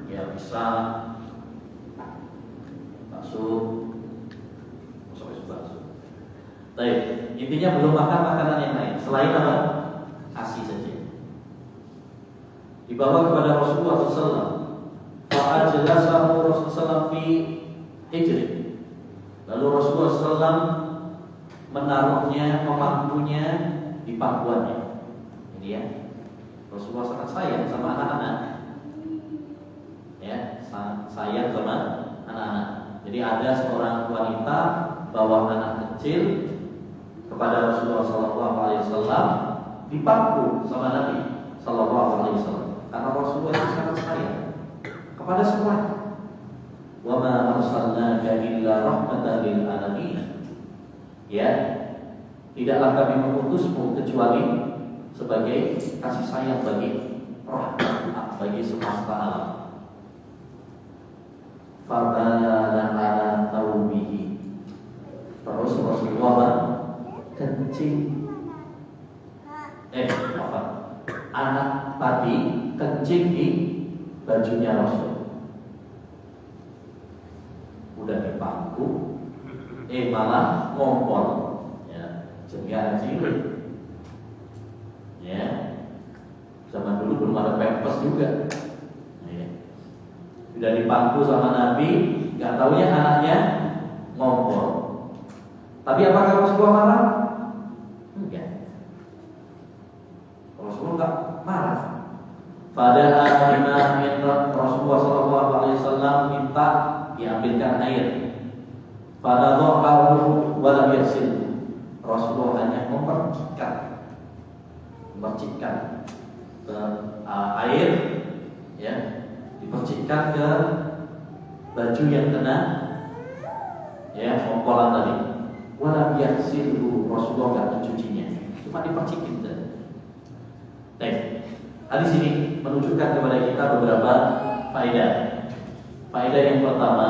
ya pisang, bakso, bakso. Baik, intinya belum makan makanan yang lain selain apa? ASI saja. Dibawa kepada Rasulullah SAW. Fa'ajlasahu Rasulullah SAW fi hijri. Lalu Rasulullah SAW menaruhnya, memangkunya di pangkuannya. Ini ya, Rasulullah sangat sayang sama anak-anak. Ya, sayang sama anak-anak. Jadi ada seorang wanita bawa anak kecil kepada Rasulullah SAW, dipangku sama Nabi SAW. Karena Rasulullah itu sangat sayang kepada semuanya. Wa ma arsalnaka illa rahmatan lil alamin. Ya, tidaklah kami mengutusmu kecuali sebagai kasih sayang bagi rahmat bagi semesta alam. Fabala ala taubihi. Terus Rasulullah kencing. Anak tadi kencing di bajunya Rasul. Udah dipangku, malah ngompol. Ya, jadi ya, zaman dulu belum ada pampers juga. Sudah dipangku sama Nabi, nggak taunya anaknya ngompol. Tapi apakah Rasulullah marah? Enggak. Rasulullah nggak marah. Pada akhirnya Rasulullah SAW minta diambilkan air. Pada doa wala yasil. Rasulullah hanya memercikkan ke air, ya, dipercikkan ke baju yang kena, ya, ngompolan tadi. Wala yasil, Rasulullah nggak mencucinya, cuma dipercikin saja. Baik, hadis ini menunjukkan kepada kita beberapa faedah. Faedah yang pertama,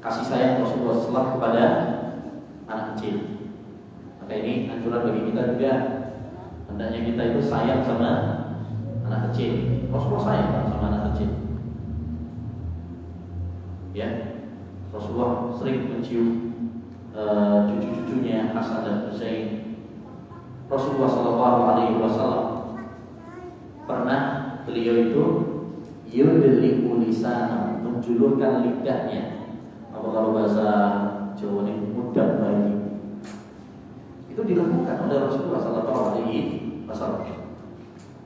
kasih sayang Rasulullah SAW kepada anak kecil. Maka ini anjuran bagi kita juga, hendaknya kita itu sayang sama anak kecil. Rasulullah sayang sama anak kecil. Ya, Rasulullah sering mencium cucu-cucunya Hasan dan Husain. Rasulullah SAW pernah beliau itu yudliku lisana, menjulurkan lidahnya. Kalau bahasa Jawa ini mudah bayi. Itu dilakukan oleh Rasulullah SAW.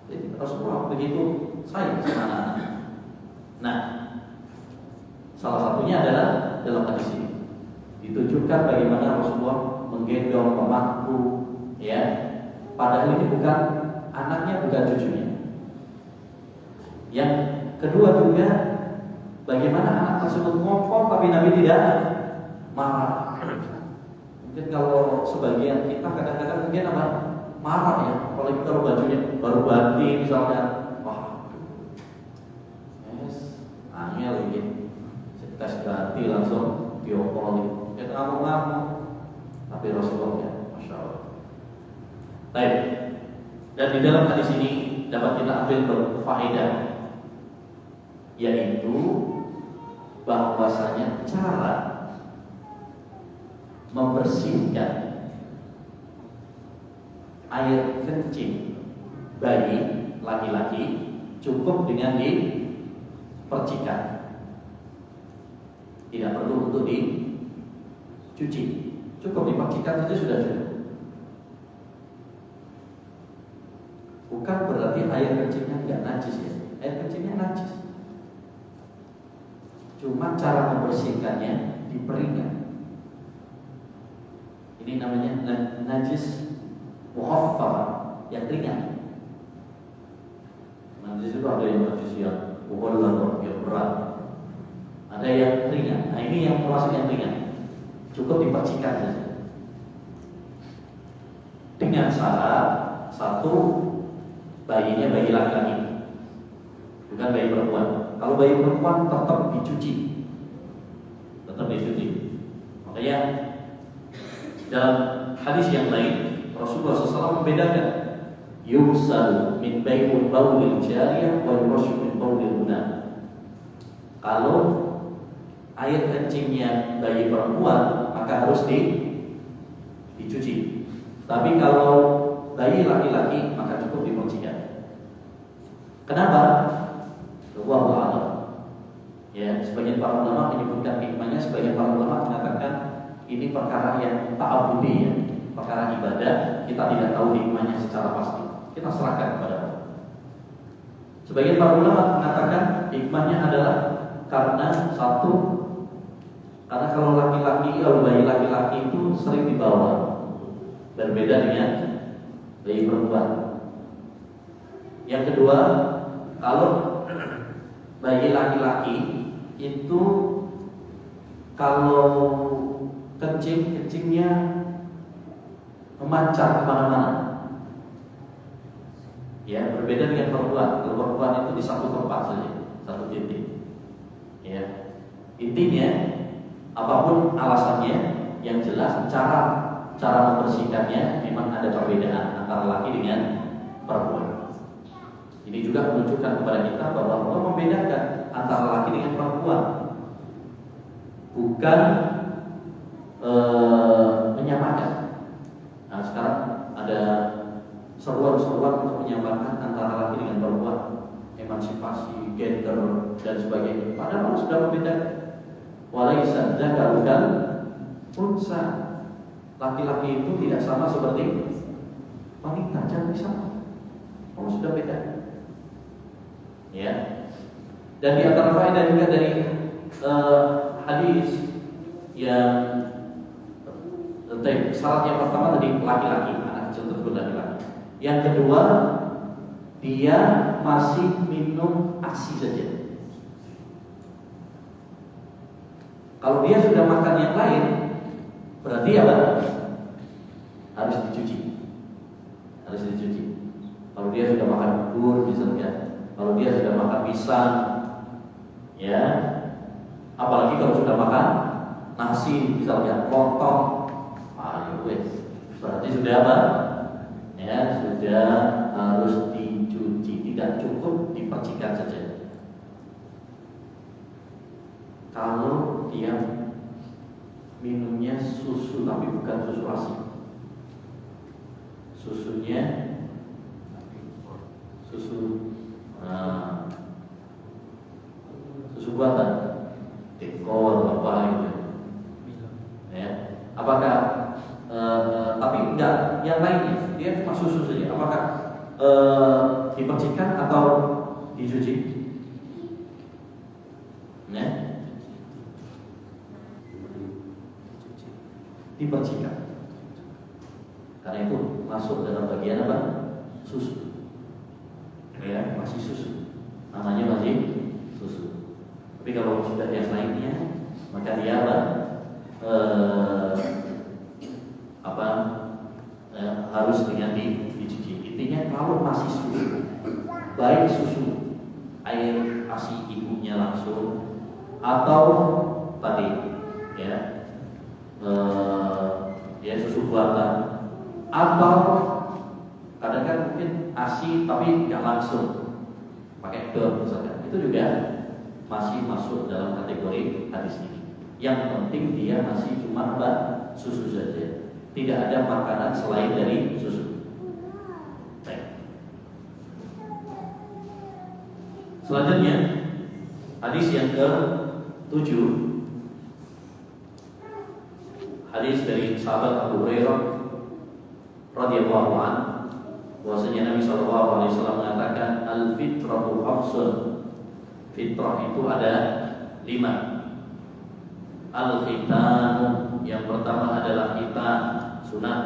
Jadi Rasulullah begitu sayang sama anak-anak. Nah, salah satunya adalah dalam hadis ini ditunjukkan bagaimana Rasulullah menggendong, memangku, ya. Padahal ini bukan anaknya, bukan cucunya. Yang kedua juga, bagaimana anak tersebut ngompol tapi Nabi tidak marah. Mungkin kalau sebagian kita kadang-kadang mungkin apa? Marah ya. Kalau kita bajunya baru ganti misalnya, wah, angel ini. Tes ganti langsung diompol. Kita ngamuk-ngamuk. Tapi Rasulullah ya, Masya Allah. Baik. Dan di dalam hadis ini dapat kita ambil berfaedah, yaitu bahwasanya cara membersihkan air kencing bayi laki-laki cukup dengan dipercikan. Tidak perlu untuk dicuci, cukup dipercikan saja sudah cukup. Bukan berarti air kencingnya tidak najis ya. Air kencingnya najis. Cuma cara membersihkannya diperingat. Ini namanya najis mukhaffafah, yang ringan. Najis itu ada yang najis yang mukhalladhah, yang berat. Ada yang ringan. Nah, ini yang termasuk yang ringan. Cukup dipercikan saja. Dengan syarat satu, bayinya bayi laki-laki, bukan bayi perempuan. Kalau bayi perempuan tetap dicuci. Makanya dalam hadis yang lain Rasulullah SAW membedakan yusal min baymul baulil jariyah wa yurashu min baulil guna. Kalau air kencingnya bayi perempuan maka harus dicuci. Tapi kalau bayi laki-laki maka cukup dipercikan. Kenapa? Wallahu a'lam. Ya, sebagian para ulama menyebutkan hikmahnya, sebagian para ulama mengatakan ini perkara yang ta'abudi ya, perkara ibadah, kita tidak tahu hikmahnya secara pasti. Kita serahkan kepada Allah. Sebagian para ulama mengatakan hikmahnya adalah karena satu, karena kalau bayi laki-laki itu sering dibawa, berbeda dengan bayi perempuan. Yang kedua, kalau bayi laki-laki itu kalau kencingnya memancar kemana-mana, ya berbeda dengan perempuan. Kalau perempuan itu di satu tempat saja, satu titik. Ya, intinya apapun alasannya, yang jelas cara membersihkannya memang ada perbedaan antara laki dengan perempuan. Ini juga menunjukkan kepada kita bahwa Allah membedakan antara laki dengan perempuan, bukan menyamakan. Nah, sekarang ada seruan-seruan untuk menyamakan antara laki dengan perempuan, emansipasi, gender dan sebagainya. Padahal Allah sudah membedakan. Walaisa dzakaru kal unsa. Laki-laki itu tidak sama seperti wanita, jangan disama. Allah sudah bedakan. Ya. Dan di antara faedah juga dari hadis yang syarat yang pertama tadi laki-laki, anak kecil tersebut laki-laki. Yang kedua, dia masih minum ASI saja. Kalau dia sudah makan yang lain, berarti apa? Harus dicuci. Harus dicuci. Kalau dia sudah makan bubur misalnya, kalau dia sudah makan pisang, ya, apalagi kalau sudah makan nasi misalnya, lontong, berarti sudah apa? Ya, sudah harus dicuci, tidak cukup dipercikan saja. Kalau dia minumnya susu tapi bukan susu ASI, susunya susu buatan, dekor apa gitu, ya. Apakah tapi enggak, yang lainnya dia cuma susu saja. Apakah dipercikan atau dicuci? Ya, dipercikan. Karena itu masuk dalam bagian apa? Susu. Ya, masih susu. Namanya masih susu. Tapi kalau sudah yang lainnya, maka dia harus dengan dicuci. Intinya kalau masih susu, baik susu air ASI ibunya langsung atau tadi ya susu buatan, atau kadang kan mungkin ASI tapi nggak langsung pakai gel misalkan, itu juga masih masuk dalam kategori hadis ini. Yang penting dia masih cuma susu saja, tidak ada makanan selain dari susu. Baik. Selanjutnya hadis yang ke-7, hadis dari sahabat Abu Hurairah radhiyallahu anhu, bahwasanya Nabi sallallahu alaihi wasallam mengatakan al-fitratu khamsun. Fitrah itu ada 5. Al-khitanu, yang pertama adalah khitan, sunat.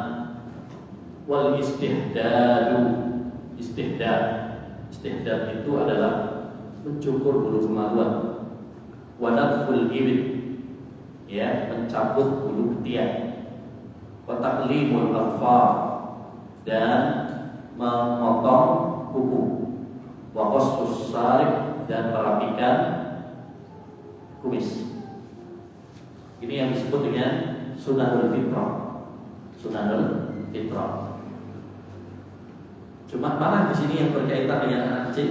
Wal istihdadu, istihdad itu adalah mencukur bulu kemaluan. Wa nadful ibil, ya, mencabut bulu ketiak. Wa taqlimul afar, dan memotong kuku. Wa qassus sarib, dan merapikan kumis. Ini yang disebut dengan sunanul fitrah. Sunanul fitrah. Cuma mana di sini yang berkaitan dengan anak kecil?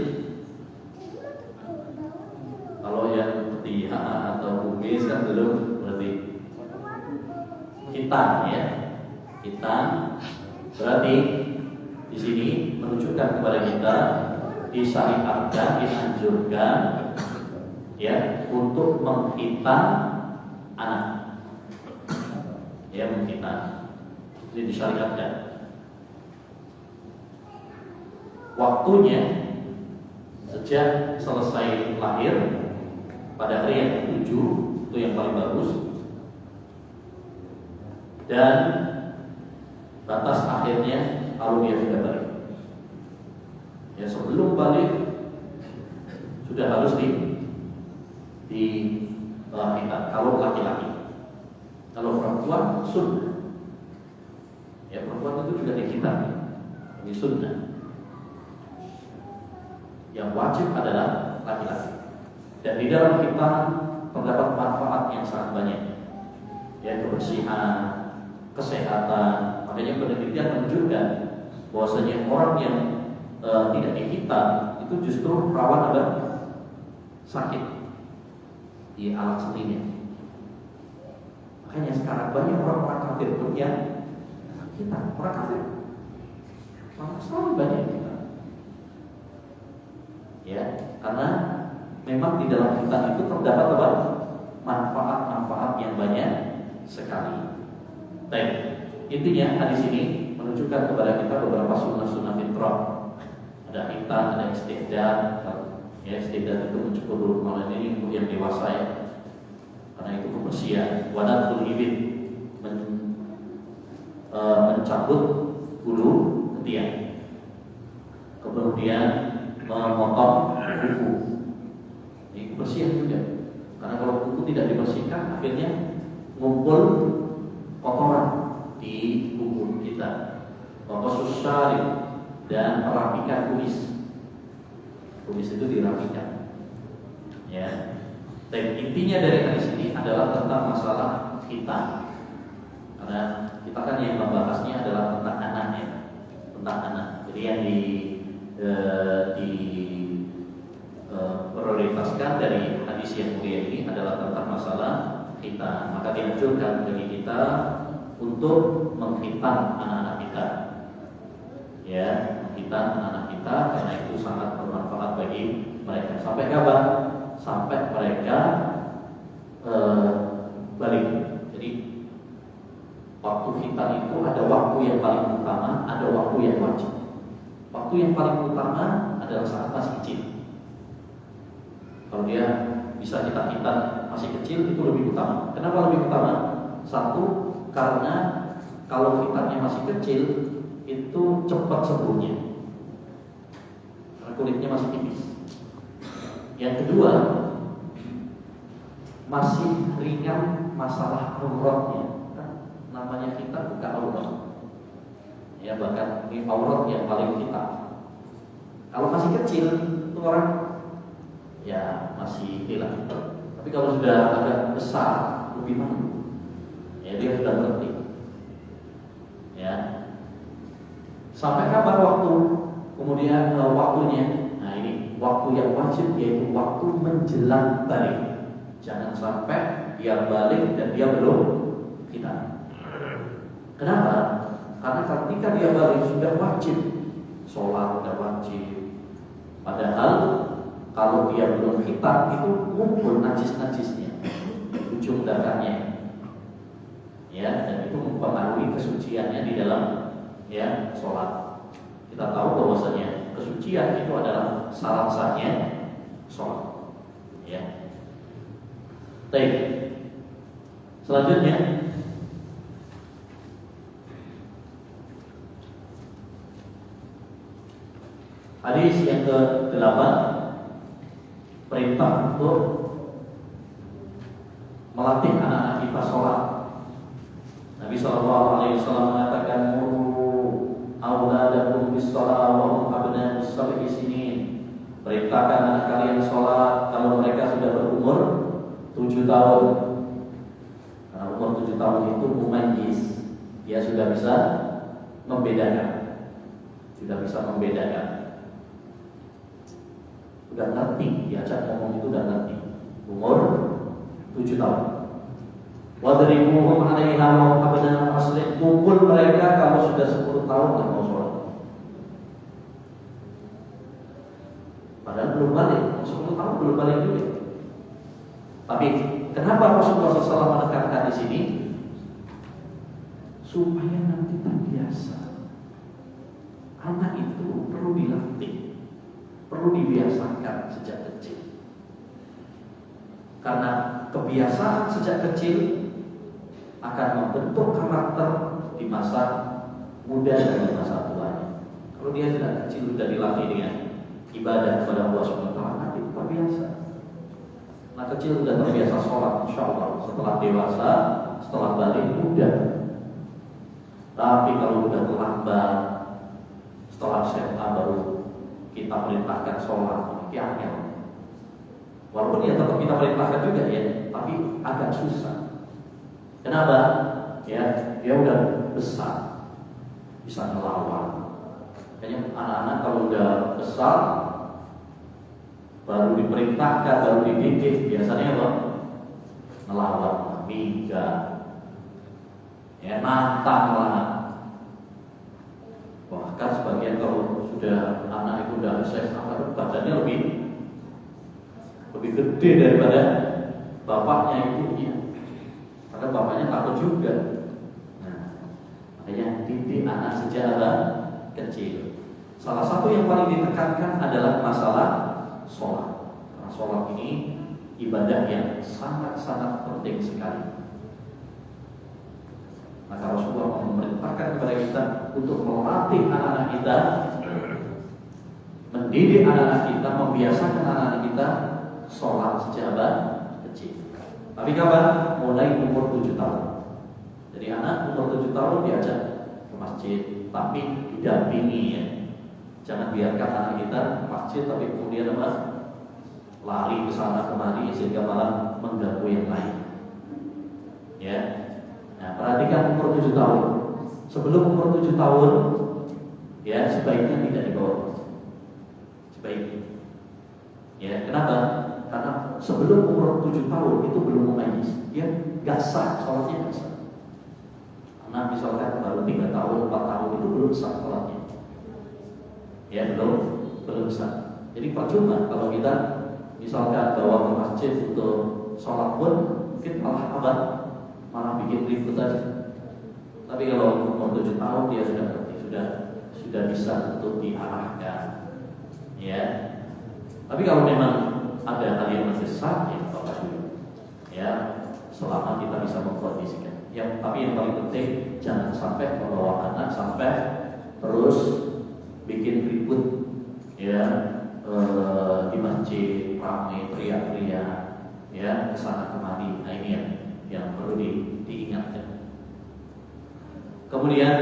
Kalau yang ketiak atau kumis kan belum, berarti hitam ya. Hitam berarti di sini menunjukkan kepada kita disyariatkan, dianjurkan ya untuk menghitam anak. ya menghina. Ini disyariatkan. Waktunya sejak selesai lahir pada hari yang ke-7 itu yang paling bagus, dan batas akhirnya kalau dia sudah balik. Ya, sebelum balik sudah harus kita kalau laki-laki. Kalau perempuan sunnah. Ya, perempuan itu juga dihitam. Ini sunnah. Yang wajib adalah laki-laki. Dan di dalam kita terdapat manfaat yang sangat banyak. Ya, kebersihan, kesehatan. Makanya penelitian menunjukkan bahwasanya orang yang tidak dihitam itu justru rawan ada sakit di alat seninya. Makanya sekarang banyak orang kafir pun yang hitam, orang kafir. Maka selalu banyak kita. Ya, karena memang di dalam hitam itu terdapat apa? Manfaat-manfaat yang banyak sekali. Baik, intinya hadis ini menunjukkan kepada kita beberapa sunnah-sunnah fitrah. Ada hitam, ada istihdad. Ya, istihdad itu mencukur malam ini untuk yang dewasa ya. Karena itu kebersihan. Wanatul ibid, mencabut bulu ketiak. Kemudian memotong kuku. Ini kebersihan juga. Karena kalau kuku tidak dibersihkan, akhirnya ngumpul kotoran di kuku kita. Kotos syarif dan merapikan kumis. Kumis itu dirapikan. Ya. Dan intinya dari hadis ini adalah tentang masalah kita. Karena kita kan yang membahasnya adalah tentang anaknya, tentang anak. Jadi yang prioritaskan dari hadis yang mulia ini adalah tentang masalah kita. Maka dianjurkan bagi kita untuk menghitam anak-anak kita. Ya, menghitam anak-anak kita karena itu sangat bermanfaat bagi mereka. Sampai kapan? Sampai mereka balik. Jadi waktu hitam itu ada waktu yang paling utama, ada waktu yang wajib. Waktu yang paling utama adalah saat masih kecil. Kalau dia bisa kita hitam masih kecil itu lebih utama. Kenapa lebih utama? Satu, karena kalau hitamnya masih kecil itu cepat sembuhnya. Karena kulitnya masih tipis. Yang kedua, masih ringan masalah auratnya. Namanya kita bukan aurat. Ya, bahkan ini aurat yang paling hitam. Kalau masih kecil itu orang ya masih hilang. Tapi kalau sudah agak besar, lebih malu. Ya, dia sudah berhenti. Ya. Sampai kapan waktu? Kemudian waktunya. Nah, ini waktu yang wajib yaitu waktu menjelang balik. Jangan sampai dia balik dan dia belum hitam. Kenapa? Karena ketika dia balik sudah wajib sholat, sudah wajib. Padahal kalau dia belum hitam itu ngumpul najis-najisnya, ujung darahnya, ya, dan itu mempengaruhi kesuciannya di dalam ya sholat. Kita tahu bahwasanya kesucian itu adalah syarat sahnya sholat. Ya. Baik. Selanjutnya. Hadis yang ke-8, perintah untuk melatih anak-anak kita sholat. Nabi SAW mengatakan, "Muru auladakum bis-shalah wa hum abna'us sab'i sinin." Perintahkan anak kalian sholat kalau mereka sudah berumur 7 tahun. Karena umur 7 tahun itu mumayyiz, dia sudah bisa membedakan. Sudah bisa membedakan. Udah ngerti, diajak ngomong itu udah ngerti. Umur 7 tahun. Wadribuhum 'alaiha wa qabla asli, pukul mereka kalau sudah 10 tahun nggak mau sholat. Padahal belum balik, 10 tahun belum balik juga. Tapi kenapa Rasulullah SAW menekankan di sini? supaya nanti terbiasa. Anak itu perlu dilatih, perlu dibiasakan sejak kecil. Karena kebiasaan sejak kecil akan membentuk karakter di masa muda dan di masa tuanya. Kalau dia sejak kecil sudah dilatih dengan ibadah kepada Allah SWT, nanti terbiasa. Anak kecil sudah terbiasa sholat, insya Allah. Setelah dewasa, setelah balik mudah. Tapi kalau sudah terlambat, setelah SMA baru kita perintahkan sholat, angel. Walaupun ya tetap kita perintahkan juga ya, tapi agak susah. Kenapa? Ya, dia udah besar, bisa ngelawan. Kayaknya anak-anak kalau udah besar, baru diperintahkan, baru dididik, biasanya apa? Ngelawan, minggat, ya nantang lah. Bahkan sebagian kalau sudah anak itu udah SMA, badannya lebih gede daripada bapaknya ibunya. Karena bapaknya takut juga. Nah, makanya didik anak sejak kecil. Salah satu yang paling ditekankan adalah masalah sholat. Karena sholat ini ibadah yang sangat-sangat penting sekali. Maka Rasulullah memerintahkan kepada kita untuk melatih anak-anak kita, mendidik anak-anak kita, membiasakan anak-anak kita sholat sejak kecil. Tapi kapan? Mulai umur 7 tahun. Jadi anak umur 7 tahun diajak ke masjid, tapi didampingi ya. Jangan biarkan anak kita ke masjid tapi kemudian apa? Lari ke sana kemari sehingga malah mengganggu yang lain. Ya. Nah, perhatikan umur 7 tahun. Sebelum umur 7 tahun, ya sebaiknya tidak dibawa ke masjid. Sebaiknya. Ya, kenapa? Karena sebelum umur 7 tahun itu belum mumayyiz, dia gak sah, sholatnya gak sah. Anak misalkan baru 3 tahun, 4 tahun itu belum sah sholatnya. Ya belum sah. Jadi percuma kalau kita misalkan bawa ke masjid untuk sholat pun mungkin malah bikin ribut aja. Tapi kalau umur 7 tahun dia sudah ngerti, sudah bisa untuk diarahkan. Ya. Tapi kalau memang ada hal yang mendesak, ya apa dulu. Ya, selama kita bisa mengkondisikan. Tapi yang paling penting jangan sampai membawa anak sampai terus bikin ribut, ya di masjid ramai teriak-teriak, ya kesana kemari. Nah ini yang perlu diingatkan. Kemudian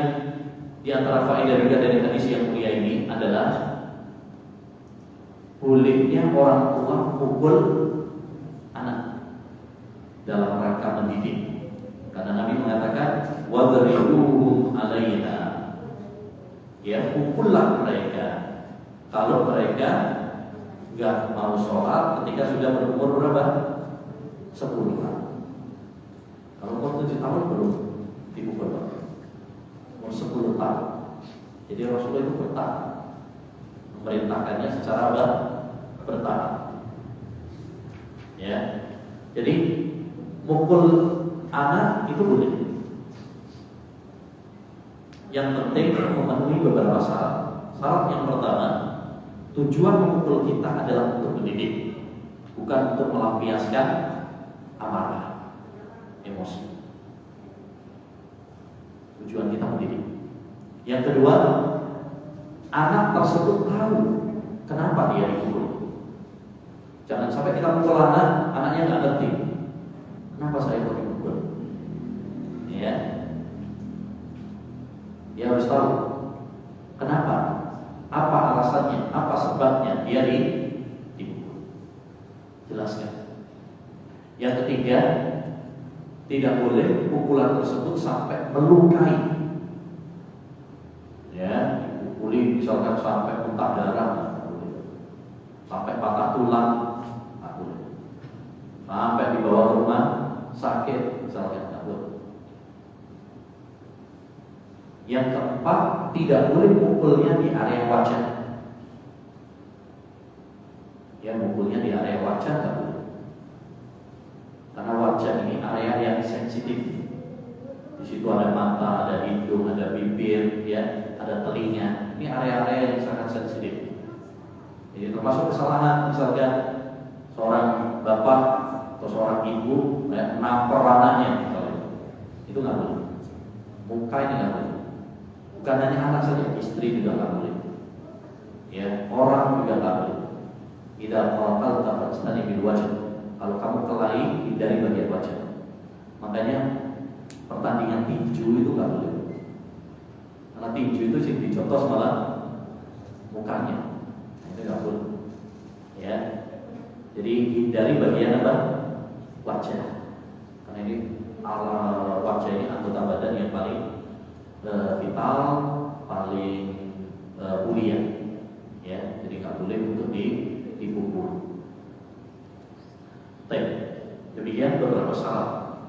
di antara faedah juga dari hadis yang mulia ini adalah bolehnya orang tua pukul anak dalam rangka mendidik. Karena Nabi mengatakan wadribuhum 'alaiha. Ya, pukullah mereka kalau mereka enggak mau sholat ketika sudah berumur berapa? 10 tahun. Kalau umur 7 tahun belum dipukul. Umur 10 tahun. Jadi Rasulullah itu bertahap memerintahkannya secara bertahap. Ya. Jadi mukul anak itu boleh. Yang penting memenuhi beberapa syarat. Syarat yang pertama, tujuan memukul kita adalah untuk mendidik, bukan untuk melampiaskan amarah, emosi. Tujuan kita mendidik. Yang kedua, anak tersebut tahu kenapa dia dipukul. Jangan sampai kita pukul anak, anaknya nggak ngerti kenapa saya kok dipukul. Ya, dia harus tahu kenapa, apa alasannya, apa sebabnya dia dipukul. Jelaskan. Yang ketiga, tidak boleh pukulan tersebut sampai melukai. Ya, dipukuli misalkan sampai muntah darah, sampai patah tulang, sampai dibawa ke rumah sakit, misalkan tak boleh. Yang keempat, tidak boleh pukulnya di area wajah. Ya, pukulnya di area wajah tak boleh. Karena wajah ini area yang sensitif. Di situ ada mata, ada hidung, ada bibir, ya, ada telinga. Ini area-area yang sangat sensitif. Jadi termasuk kesalahan, misalkan seorang bapak atau seorang ibu ya, nampar anaknya, misalnya, itu nggak boleh. Muka ini nggak boleh. Bukan hanya anak saja, istri juga nggak boleh. Ya, orang juga nggak boleh. Tidak moral tafastani bil wajh. Kalau kamu kelahi, hindari bagian wajah. Makanya pertandingan tinju itu nggak boleh. Karena tinju itu sih dicontoh malah mukanya. Itu nggak boleh. Ya, jadi hindari bagian apa? Wajah. Karena ini wajah ini anggota badan yang paling vital, paling mulia. Ya, jadi nggak boleh untuk dipukul. Demikian beberapa syarat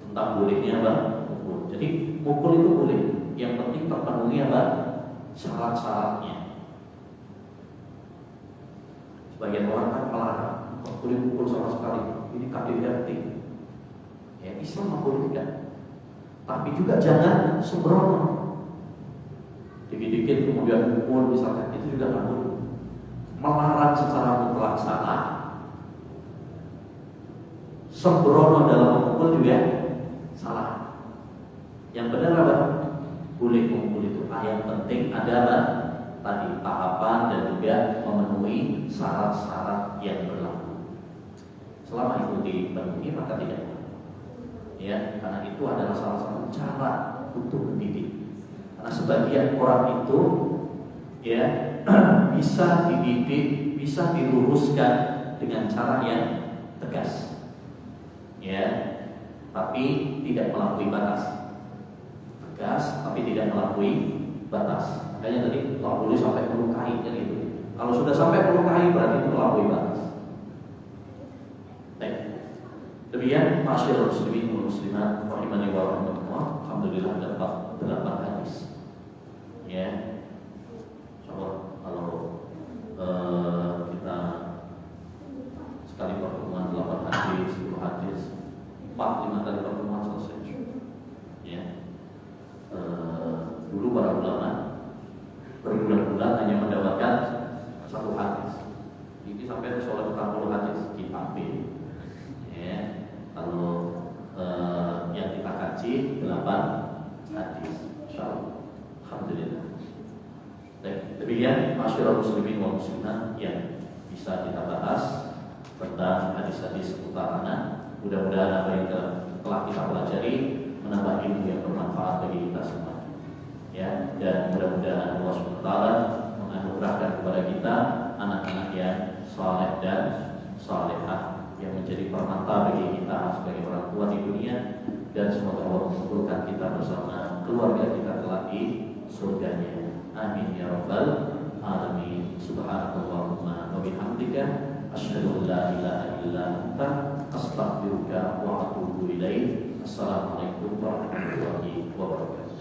tentang bolehnya apa? Mukul. Jadi mukul itu boleh. Yang penting terpenuhi apa? Syarat-syaratnya. Sebagian orang kan melarang, nggak boleh mukul sama sekali. Ini KDRT. Ya, Islam membolehkan. Tapi juga jangan sembrono. Dikit-dikit kemudian mukul misalkan, itu juga nggak boleh. Melarang secara mutlak salah. Sembrono dalam memukul juga salah. Yang benar apa? Boleh memukul itu. Yang penting ada apa? Tadi tahapan dan juga memenuhi syarat-syarat yang berlaku. Selama itu dipenuhi maka tidak apa. Ya, karena itu adalah salah satu cara untuk mendidik. Karena sebagian orang itu ya bisa dididik, bisa diluruskan dengan cara yang tegas. Ya, tapi tidak melampaui batas. Tegas, tapi tidak melampaui batas. Makanya tadi nggak boleh sampai melukai kan itu. Kalau sudah sampai melukai berarti itu melampaui batas. Baik. Demikian masyaallah muslimin wal muslimat rahimani wa rahimakumullah. Alhamdulillah dapat 8 hadis. Ya. Insyaallah kalau kita sekali pertemuan 8 hadis, 10 hadis, 4-5 kali pertemuan selesai. Ya. Dulu para ulama berbulan-bulan hanya mendapatkan 1 hadis. Ini sampai sholat 40 hadis kita ambil. Ya. Kalau yang kita kaji 8 hadis. Insyaallah. Alhamdulillah. Baik, demikian masyaallah muslimin wal muslimat yang bisa kita bahas tentang hadis-hadis seputar anak. Mudah-mudahan apa yang telah kita pelajari menambah ilmu yang bermanfaat bagi kita semua. Ya, dan mudah-mudahan Allah SWT menganugerahkan kepada kita anak-anak yang saleh dan salehah yang menjadi permata bagi kita sebagai orang tua di dunia, dan semoga Allah mengumpulkan kita bersama keluarga kita kelak di surganya. Amin ya rabbal alamin. Subhanallahumma wa bihamdika asyhadu an la ilaha illa anta astaghfiruka wa atubu ilaik. Assalamualaikum warahmatullahi wabarakatuh.